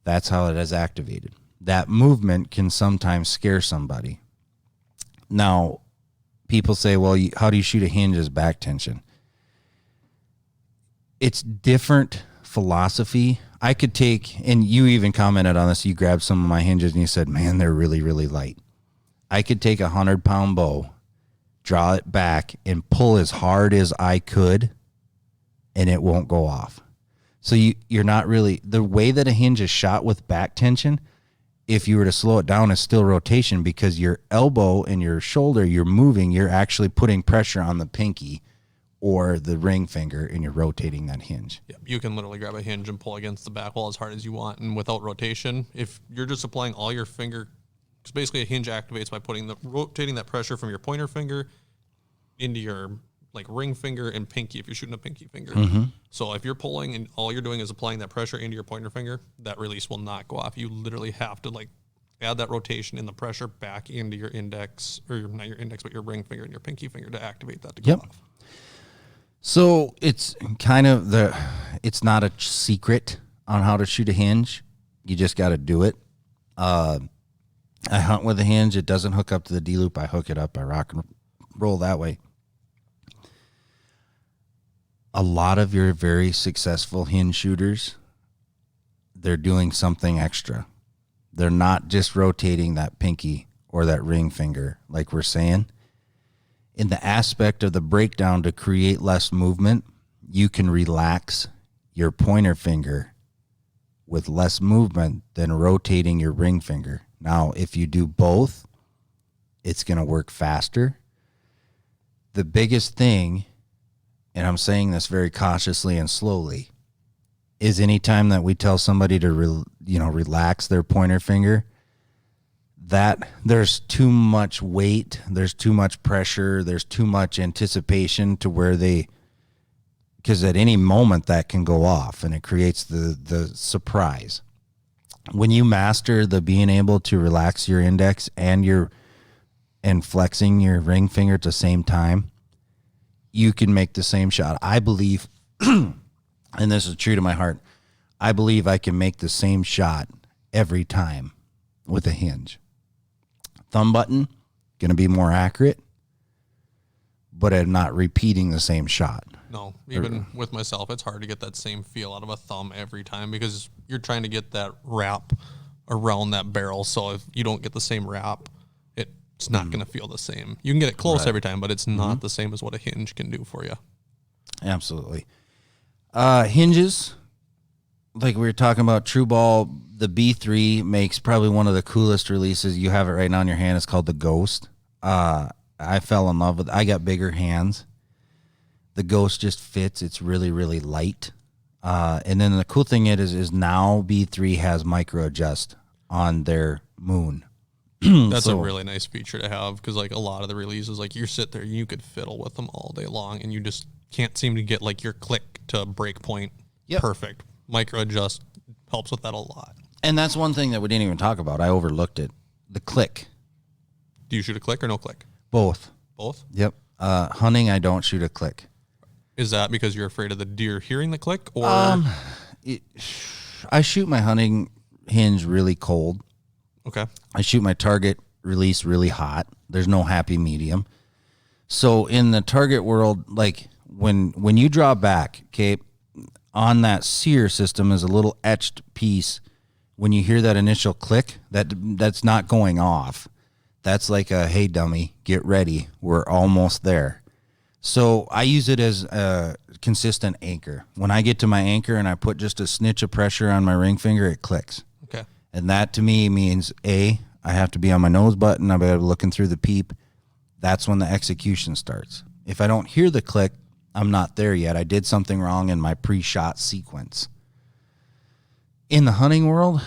That's how it is activated. That movement can sometimes scare somebody. Now, people say, well, how do you shoot a hinge as back tension? It's different philosophy. I could take, and you even commented on this, you grabbed some of my hinges and you said, man, they're really, really light. I could take a 100-pound bow, draw it back, and pull as hard as I could, and it won't go off. So you're not really, the way that a hinge is shot with back tension, if you were to slow it down, is still rotation, because your elbow and your shoulder, you're moving, you're actually putting pressure on the pinky or the ring finger, and you're rotating that hinge. Yeah, you can literally grab a hinge and pull against the back wall as hard as you want, and without rotation, if you're just applying all your finger, because basically a hinge activates by rotating that pressure from your pointer finger into your like ring finger and pinky if you're shooting a pinky finger. So if you're pulling and all you're doing is applying that pressure into your pointer finger, that release will not go off. You literally have to like add that rotation and the pressure back into your index, or not your index, but your ring finger and your pinky finger to activate that to go off. So it's kind of it's not a secret on how to shoot a hinge. You just got to do it. I hunt with a hinge. It doesn't hook up to the D-loop. I hook it up. I rock and roll that way. A lot of your very successful hinge shooters, they're doing something extra. They're not just rotating that pinky or that ring finger like we're saying. In the aspect of the breakdown to create less movement, you can relax your pointer finger with less movement than rotating your ring finger. Now, if you do both, it's going to work faster. The biggest thing, and I'm saying this very cautiously and slowly, is anytime that we tell somebody to relax their pointer finger, that there's too much weight, there's too much pressure, there's too much anticipation to where because at any moment that can go off and it creates the surprise. When you master the being able to relax your index and flexing your ring finger at the same time, you can make the same shot. I believe, and this is true to my heart, I believe I can make the same shot every time with a hinge. Thumb button, going to be more accurate, but I'm not repeating the same shot. No, even with myself, it's hard to get that same feel out of a thumb every time because you're trying to get that wrap around that barrel. So if you don't get the same wrap, it's not going to feel the same. You can get it close every time, but it's not the same as what a hinge can do for you. Absolutely. Hinges, like we were talking about, True Ball, the B3 makes probably one of the coolest releases. You have it right now in your hand. It's called the Ghost. I fell in love with it. I got bigger hands. The Ghost just fits. It's really, really light. And then the cool thing is now B3 has micro adjust on their moon. That's So- a really nice feature to have because like a lot of the releases, like you sit there and you could fiddle with them all day long and you just can't seem to get like your click to break point perfect. Micro adjust helps with that a lot. And that's one thing that we didn't even talk about. I overlooked it. The click. Do you shoot a click or no click? Both. Both? Yep. Hunting, I don't shoot a click. Is that because you're afraid of the deer hearing the click or I shoot my hunting hinge really cold. okay. I shoot my target release really hot. There's no happy medium. So in the target world, like when you draw back, okay, on that sear system is a little etched piece. When you hear that initial click, that's not going off. That's like a, hey, dummy, get ready. We're almost there. So I use it as a consistent anchor. When I get to my anchor and I put just a snitch of pressure on my ring finger, it clicks. Okay. And that to me means, A, I have to be on my nose button. I'll be looking through the peep. That's when the execution starts. If I don't hear the click, I'm not there yet. I did something wrong in my pre-shot sequence. In the hunting world,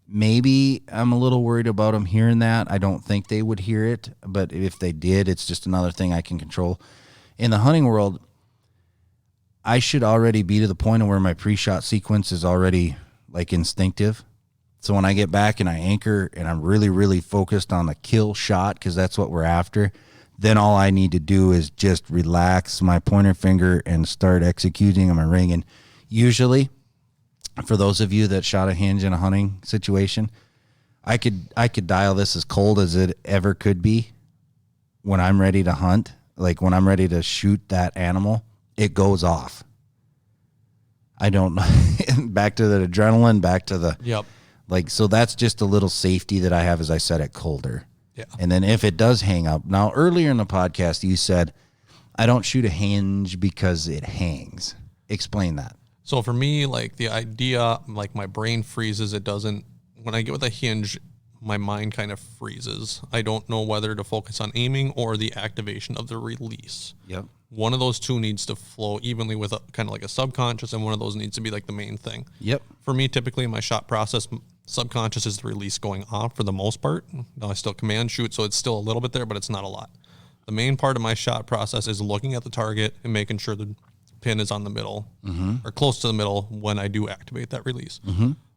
maybe I'm a little worried about them hearing that. I don't think they would hear it, but if they did, it's just another thing I can control. In the hunting world, I should already be to the point of where my pre-shot sequence is already like instinctive. So when I get back and I anchor and I'm really, really focused on the kill shot, because that's what we're after, then all I need to do is just relax my pointer finger and start executing on my ring. And usually, for those of you that shot a hinge in a hunting situation, I could dial this as cold as it ever could be. When I'm ready to hunt, like when I'm ready to shoot that animal, it goes off. I don't know. Back to the adrenaline, back to the Yep. like. So that's just a little safety that I have as I set it colder. Yeah. And then if it does hang up, now earlier in the podcast you said I don't shoot a hinge because it hangs. Explain that. So for me, like the idea, like my brain freezes. It doesn't, when I get with a hinge, my mind kind of freezes. I don't know whether to focus on aiming or the activation of the release. Yep. One of those two needs to flow evenly with a kind of like a subconscious, and one of those needs to be like the main thing. Yep. For me, typically in my shot process, subconscious is the release going off for the most part. Now I still command shoot, so it's still a little bit there, but it's not a lot. The main part of my shot process is looking at the target and making sure the pin is on the middle or close to the middle when I do activate that release.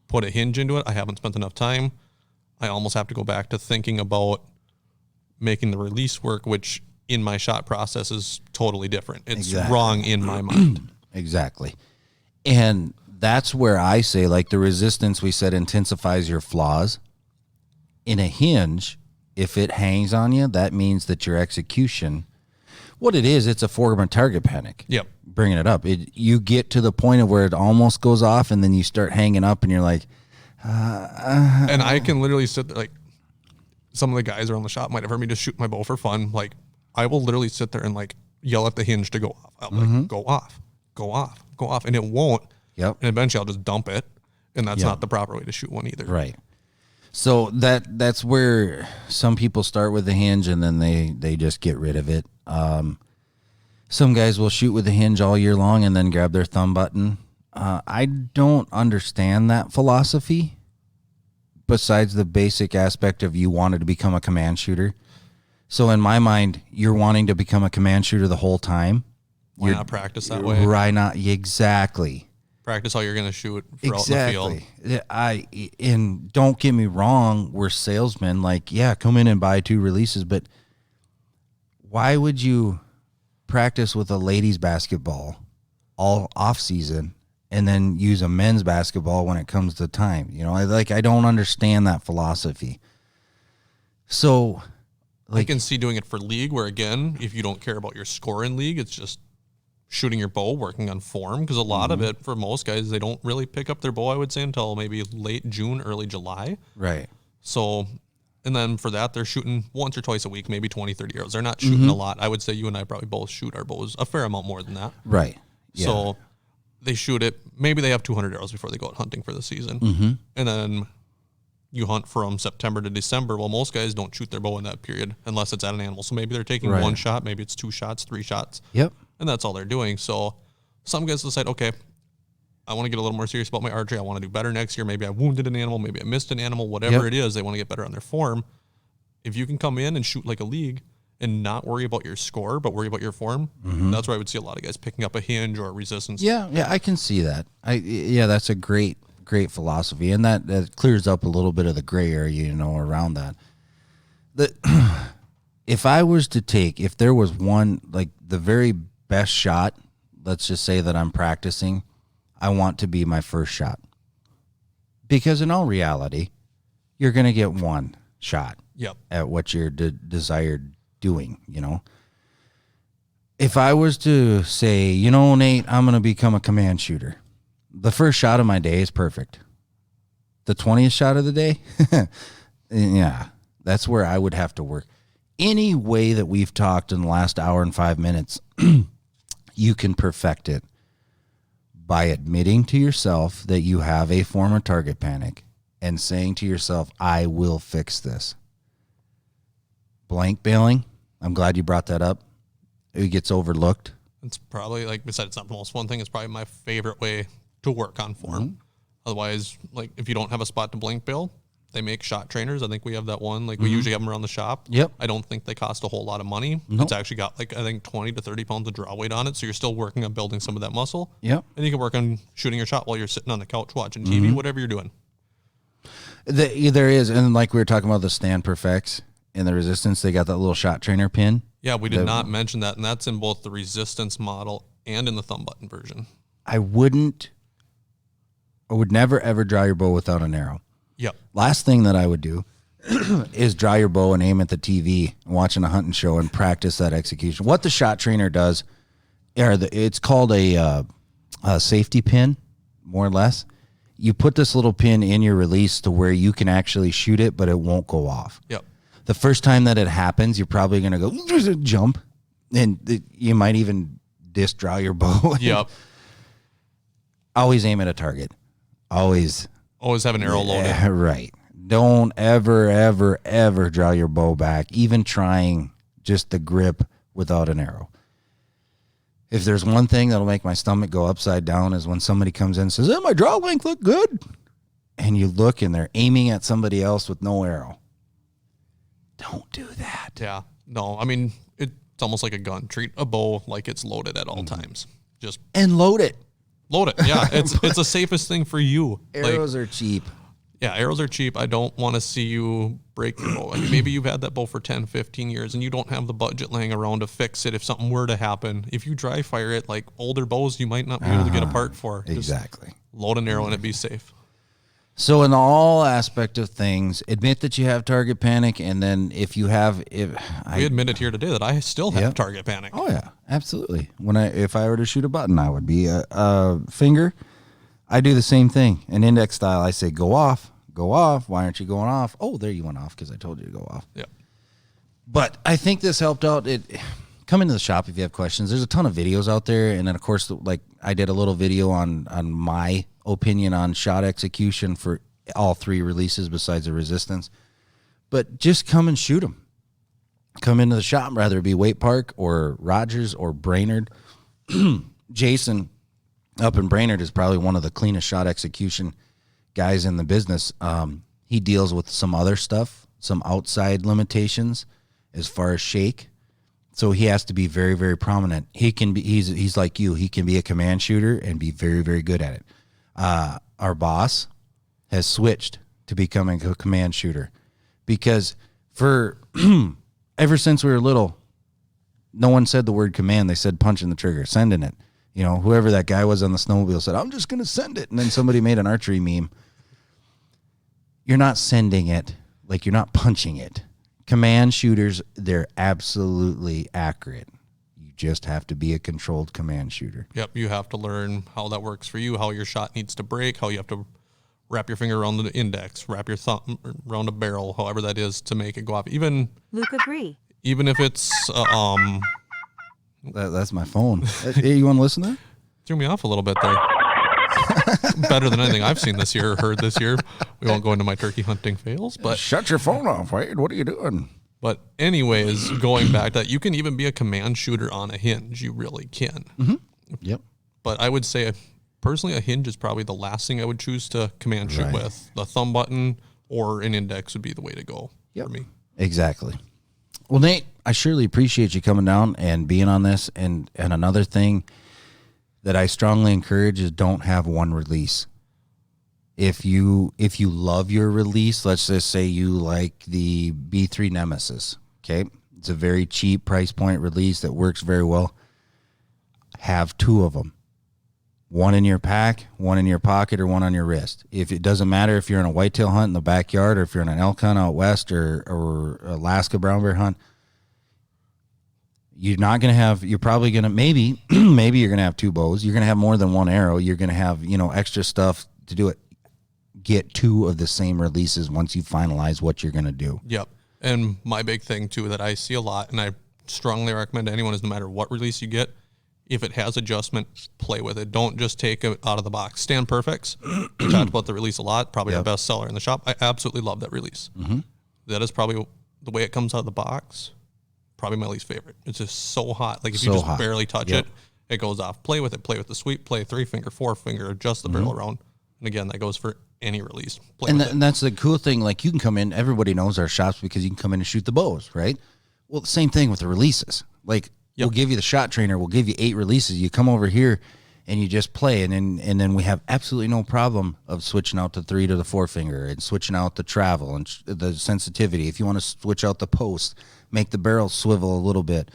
Put a hinge into it. I haven't spent enough time. I almost have to go back to thinking about making the release work, which in my shot process is totally different. It's wrong in my mind. Exactly. And that's where I say, like the resistance we said intensifies your flaws. In a hinge, if it hangs on you, that means that your execution, what it is, it's a foreground target panic. Yep. Bringing it up. You get to the point of where it almost goes off and then you start hanging up and you're like, And I can literally sit there, like some of the guys around the shop might have heard me just shoot my bow for fun. Like I will literally sit there and like yell at the hinge to go off. I'll be like, go off, go off, go off. And it won't. Yep. And eventually I'll just dump it. And that's not the proper way to shoot one either. Right. So that's where some people start with the hinge and then they just get rid of it. Some guys will shoot with the hinge all year long and then grab their thumb button. I don't understand that philosophy besides the basic aspect of you wanted to become a command shooter. So in my mind, you're wanting to become a command shooter the whole time. Why not practice that way? Right, not exactly. Practice how you're going to shoot throughout the field. And don't get me wrong, we're salesmen. Like, yeah, come in and buy 2 releases, but why would you practice with a ladies basketball all off season and then use a men's basketball when it comes to time? You know, I don't understand that philosophy. So, I can see doing it for league where, again, if you don't care about your score in league, it's just shooting your bow, working on form. Because a lot of it, for most guys, they don't really pick up their bow, I would say, until maybe late June, early July. Right. So, and then for that, they're shooting once or twice a week, maybe 20, 30 arrows. They're not shooting a lot. I would say you and I probably both shoot our bows a fair amount more than that. Right. Yeah. So they shoot it. Maybe they have 200 arrows before they go out hunting for the season. And then you hunt from September to December. Well, most guys don't shoot their bow in that period unless it's at an animal. So maybe they're taking one shot, maybe it's 2 shots, 3 shots. Yep. And that's all they're doing. So some guys decide, okay, I want to get a little more serious about my archery. I want to do better next year. Maybe I wounded an animal. Maybe I missed an animal. Whatever it is, they want to get better on their form. If you can come in and shoot like a league and not worry about your score, but worry about your form, that's where I would see a lot of guys picking up a hinge or a resistance. Yeah, I can see that. That's a great philosophy, and that clears up a little bit of the gray area, around that. If there was one, like the very best shot, let's just say that I'm practicing, I want to be my first shot. Because in all reality, you're going to get one shot at what you're desired doing, If I was to say, Nate, I'm going to become a command shooter, the first shot of my day is perfect. The 20th shot of the day, yeah, that's where I would have to work. Any way that we've talked in the last hour and 5 minutes, you can perfect it by admitting to yourself that you have a form of target panic and saying to yourself, I will fix this. Blank bailing, I'm glad you brought that up. It gets overlooked. It's probably, like we said, it's not the most fun thing. It's probably my favorite way to work on form. Otherwise, like if you don't have a spot to blank bail, they make shot trainers. I think we have that one. Like we usually have them around the shop. Yep. I don't think they cost a whole lot of money. Nope. It's actually got like, I think 20 to 30 pounds of draw weight on it. So you're still working on building some of that muscle. Yep. And you can work on shooting your shot while you're sitting on the couch watching TV, whatever you're doing. There is. And like we were talking about the Stand Perfects and the resistance, they got that little shot trainer pin. Yeah, we did not mention that. And that's in both the resistance model and in the thumb button version. I would never, ever draw your bow without an arrow. Yep. Last thing that I would do is draw your bow and aim at the TV and watching a hunting show and practice that execution. What the shot trainer does, it's called a safety pin, more or less. You put this little pin in your release to where you can actually shoot it, but it won't go off. Yep. The first time that it happens, you're probably going to go jump, and you might even disc draw your bow. Yep. Always aim at a target. Always have an arrow loaded. Right. Don't ever draw your bow back, even trying just the grip without an arrow. If there's one thing that'll make my stomach go upside down is when somebody comes in and says, my draw length look good. And you look and they're aiming at somebody else with no arrow. Don't do that. Yeah. No, I mean, it's almost like a gun. Treat a bow like it's loaded at all times. And load it. Load it. Yeah. It's the safest thing for you. Arrows are cheap. Yeah, arrows are cheap. I don't want to see you break your bow. I mean, maybe you've had that bow for 10, 15 years and you don't have the budget laying around to fix it if something were to happen. If you dry fire it, like older bows, you might not be able to get a part for. Exactly. Just load an arrow and it be safe. So in all aspect of things, admit that you have target panic, and then we admitted here today that I still have target panic. Oh yeah, absolutely. If I were to shoot a button, I would be a finger. I do the same thing. In index style, I say go off. Why aren't you going off? Oh, there you went off because I told you to go off. Yeah. But I think this helped out. Come into the shop if you have questions. There's a ton of videos out there, and then of course, like I did a little video on my opinion on shot execution for all three releases besides the resistance. But just come and shoot them. Come into the shop, whether it be Waite Park or Rogers or Brainerd. Jason up in Brainerd is probably one of the cleanest shot execution guys in the business. He deals with some other stuff, some outside limitations as far as shake. So he has to be very, very prominent. He's like you. He can be a command shooter and be very, very good at it. Our boss has switched to becoming a command shooter because for ever since we were little, no one said the word command. They said punching the trigger, sending it. Whoever that guy was on the snowmobile said, I'm just going to send it. And then somebody made an archery meme. You're not sending it, like you're not punching it. Command shooters, they're absolutely accurate. You just have to be a controlled command shooter. Yep, you have to learn how that works for you, how your shot needs to break, how you have to wrap your finger around the index, wrap your thumb around a barrel, however that is to make it go off. Even if it's that's my phone. Hey, you want to listen to that? Threw me off a little bit there. Better than anything I've seen this year or heard this year. We won't go into my turkey hunting fails, but shut your phone off, Wade. What are you doing? But anyways, going back to that, you can even be a command shooter on a hinge. You really can. Mm-hmm. Yep. But I would say personally, a hinge is probably the last thing I would choose to command shoot with. The thumb button or an index would be the way to go for me. Exactly. Well, Nate, I surely appreciate you coming down and being on this. And another thing that I strongly encourage is don't have one release. If you love your release, let's just say you like the B3 Nemesis, okay? It's a very cheap price point release that works very well. Have 2 of them. One in your pack, one in your pocket, or one on your wrist. If it doesn't matter if you're in a whitetail hunt in the backyard or if you're in an elk hunt out west or Alaska brown bear hunt, you're probably going to, maybe you're going to have 2 bows. You're going to have more than 1 arrow. You're going to have, extra stuff to do it. Get 2 of the same releases once you finalize what you're going to do. Yep. And my big thing too that I see a lot, and I strongly recommend to anyone, is no matter what release you get, if it has adjustment, play with it. Don't just take it out of the box. Stand Perfects. We talked about the release a lot. Probably our best seller in the shop. I absolutely love that release. Mm-hmm. That is probably the way it comes out of the box. Probably my least favorite. It's just so hot. Like if you just barely touch it, it goes off. Play with it. Play with the sweep. Play 3-finger, 4-finger. Adjust the barrel around. And again, that goes for any release. And that's the cool thing. Like you can come in. Everybody knows our shops because you can come in and shoot the bows, right? Well, the same thing with the releases. Like. We'll give you the shot trainer. We'll give you 8 releases. You come over here and you just play. And then we have absolutely no problem of switching out the 3 to the 4-finger and switching out the travel and the sensitivity. If you want to switch out the post, make the barrel swivel a little bit.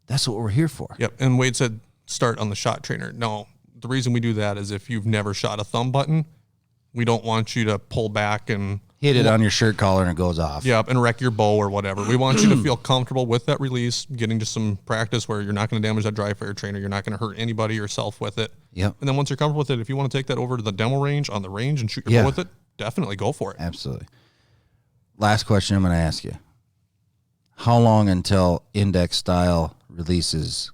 That's what we're here for. Yep. And Wade said start on the shot trainer. No, the reason we do that is if you've never shot a thumb button, we don't want you to pull back and hit it on your shirt collar and it goes off. Yep, and wreck your bow or whatever. We want you to feel comfortable with that release, getting just some practice where you're not going to damage that dry fire trainer. You're not going to hurt anybody or yourself with it. Yep. And then once you're comfortable with it, if you want to take that over to the demo range on the range and shoot your bow with it, definitely go for it. Absolutely. Last question I'm going to ask you. How long until index style releases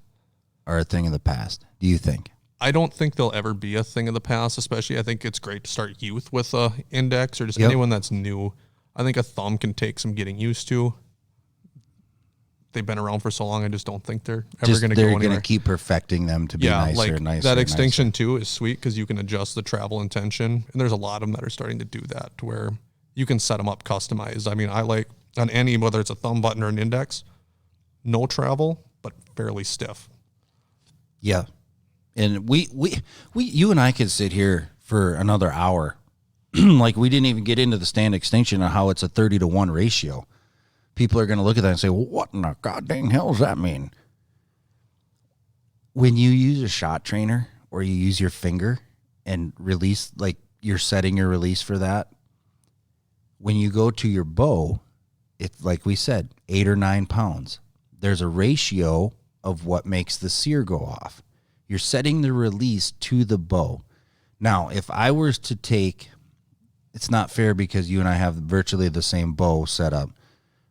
are a thing of the past, do you think? I don't think they'll ever be a thing of the past, especially I think it's great to start youth with a index or just anyone that's new. I think a thumb can take some getting used to. They've been around for so long, I just don't think they're ever going to go anywhere. They're going to keep perfecting them to be nicer and nicer. That extinction too is sweet because you can adjust the travel intention, and there's a lot of them that are starting to do that to where you can set them up customized. I mean, I like on any, whether it's a thumb button or an index, no travel, but fairly stiff. Yeah. And you and I could sit here for another hour. Like we didn't even get into the stand extinction and how it's a 30-to-1 ratio. People are going to look at that and say, well, what in the goddamn hell does that mean? When you use a shot trainer or you use your finger and release, like you're setting your release for that, when you go to your bow, it's like we said, 8 or 9 pounds. There's a ratio of what makes the sear go off. You're setting the release to the bow. Now, if I was to take, it's not fair because you and I have virtually the same bow set up,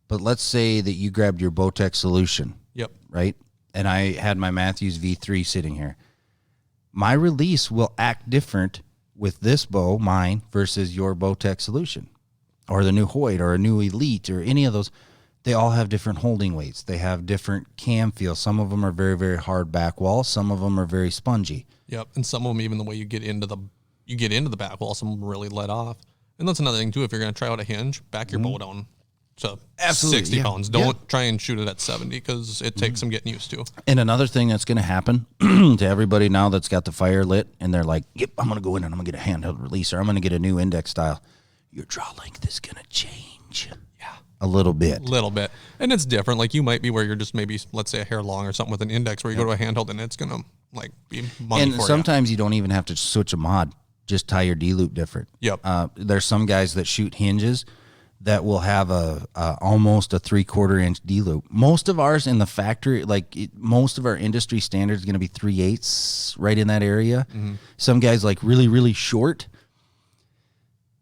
but let's say that you grabbed your Bowtech Solution. Yep. Right? And I had my Matthews V3 sitting here. My release will act different with this bow, mine, versus your Bowtech Solution or the new Hoyt or a new Elite or any of those. They all have different holding weights. They have different cam feel. Some of them are very, very hard back wall. Some of them are very spongy. Yep, and some of them, even the way you get into the back wall, some of them really let off. And that's another thing too. If you're going to try out a hinge, back your bow down to 60 pounds. Don't try and shoot it at 70 because it takes some getting used to. And another thing that's going to happen to everybody now that's got the fire lit and they're like, yep, I'm going to go in and I'm going to get a handheld release or I'm going to get a new index style. Your draw length is going to change. A little bit. And it's different. Like you might be where you're just maybe, let's say a hair long or something with an index where you go to a handheld and it's going to like be money and for sometimes you don't even have to switch a mod. Just tie your D-loop different. Yep. There's some guys that shoot hinges that will have almost a 3/4 inch D-loop. Most of ours in the factory, most of our industry standard is going to be 3/8 right in that area. Mm-hmm. Some guys like really, really short.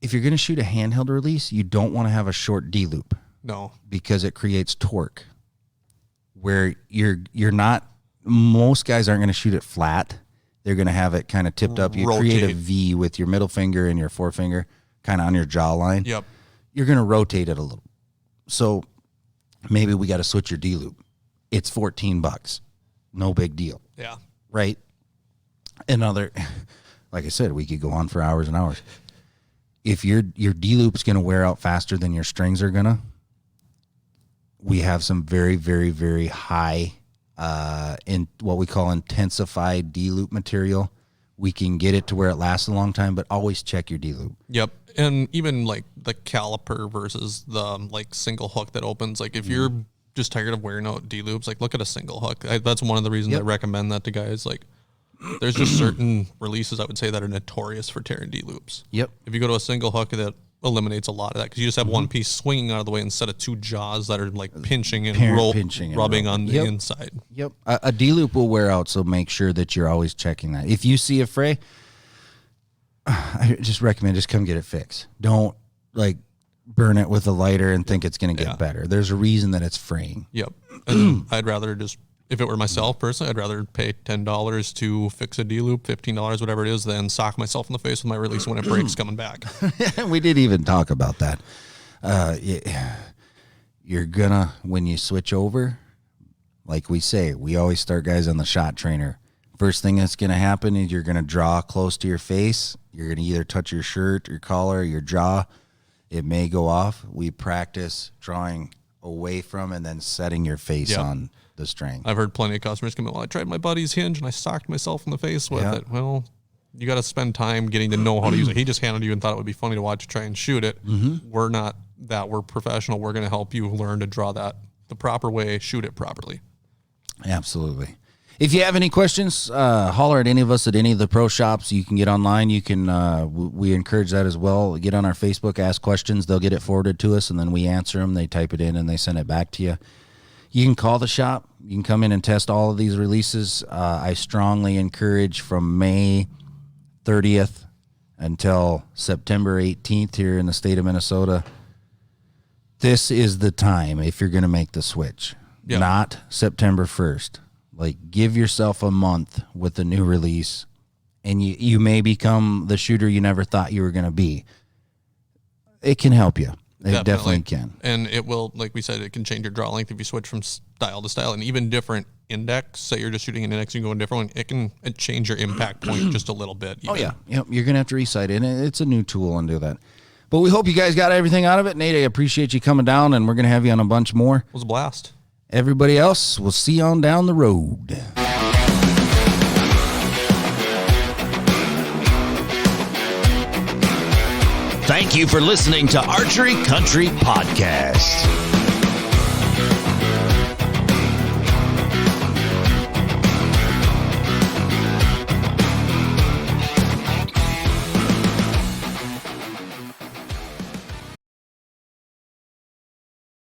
If you're going to shoot a handheld release, you don't want to have a short D-loop. No. Because it creates torque where you're not, most guys aren't going to shoot it flat. They're going to have it kind of tipped up. You create a V with your middle finger and your forefinger kind of on your jawline. Yep. You're going to rotate it a little. So maybe we got to switch your D-loop. It's $14. No big deal. Yeah. Right? like I said, we could go on for hours and hours. If your D-loop's going to wear out faster than your strings are going to, we have some very, very, very high in what we call intensified D-loop material. We can get it to where it lasts a long time, but always check your D-loop. Yep. And even like the caliper versus the like single hook that opens, like if you're just tired of wearing out D-loops, like look at a single hook. That's one of the reasons I recommend that to guys. Like there's just certain releases I would say that are notorious for tearing D-loops. Yep. If you go to a single hook, that eliminates a lot of that because you just have one piece swinging out of the way instead of two jaws that are like pinching and rubbing on the inside. Yep. A D-loop will wear out, so make sure that you're always checking that. If you see a fray, I just recommend just come get it fixed. Don't like burn it with a lighter and think it's going to get better. There's a reason that it's fraying. Yep. And I'd rather just, if it were myself personally, I'd rather pay $10 to fix a D-loop, $15, whatever it is, than sock myself in the face with my release when it breaks coming back. We didn't even talk about that. You're gonna, when you switch over, like we say, we always start guys on the shot trainer. First thing that's going to happen is you're going to draw close to your face. You're going to either touch your shirt, your collar, your jaw. It may go off. We practice drawing away from and then setting your face on the string. I've heard plenty of customers come in, well, I tried my buddy's hinge and I socked myself in the face with it. Well, you got to spend time getting to know how to use it. He just handed you and thought it would be funny to watch you try and shoot it. We're not that. We're professional. We're going to help you learn to draw that the proper way, shoot it properly. Absolutely. If you have any questions, holler at any of us at any of the pro shops. You can get online. You can. We encourage that as well. Get on our Facebook, ask questions. They'll get it forwarded to us, and then we answer them. They type it in, and they send it back to you. You can call the shop. You can come in and test all of these releases. I strongly encourage from May 30th until September 18th here in the state of Minnesota. This is the time if you're going to make the switch, not September 1st. Like, give yourself a month with the new release, and you may become the shooter you never thought you were going to be. It can help you. It definitely can. And it will, like we said, it can change your draw length if you switch from style to style. And even different index, say you're just shooting an index and you go a different one, it can change your impact point just a little bit. Even. Oh, yeah. Yep. You're going to have to resight it. It's a new tool and do that. But we hope you guys got everything out of it. Nate, I appreciate you coming down, and we're going to have you on a bunch more. It was a blast. Everybody else, we'll see you on down the road. Thank you for listening to Archery Country Podcast.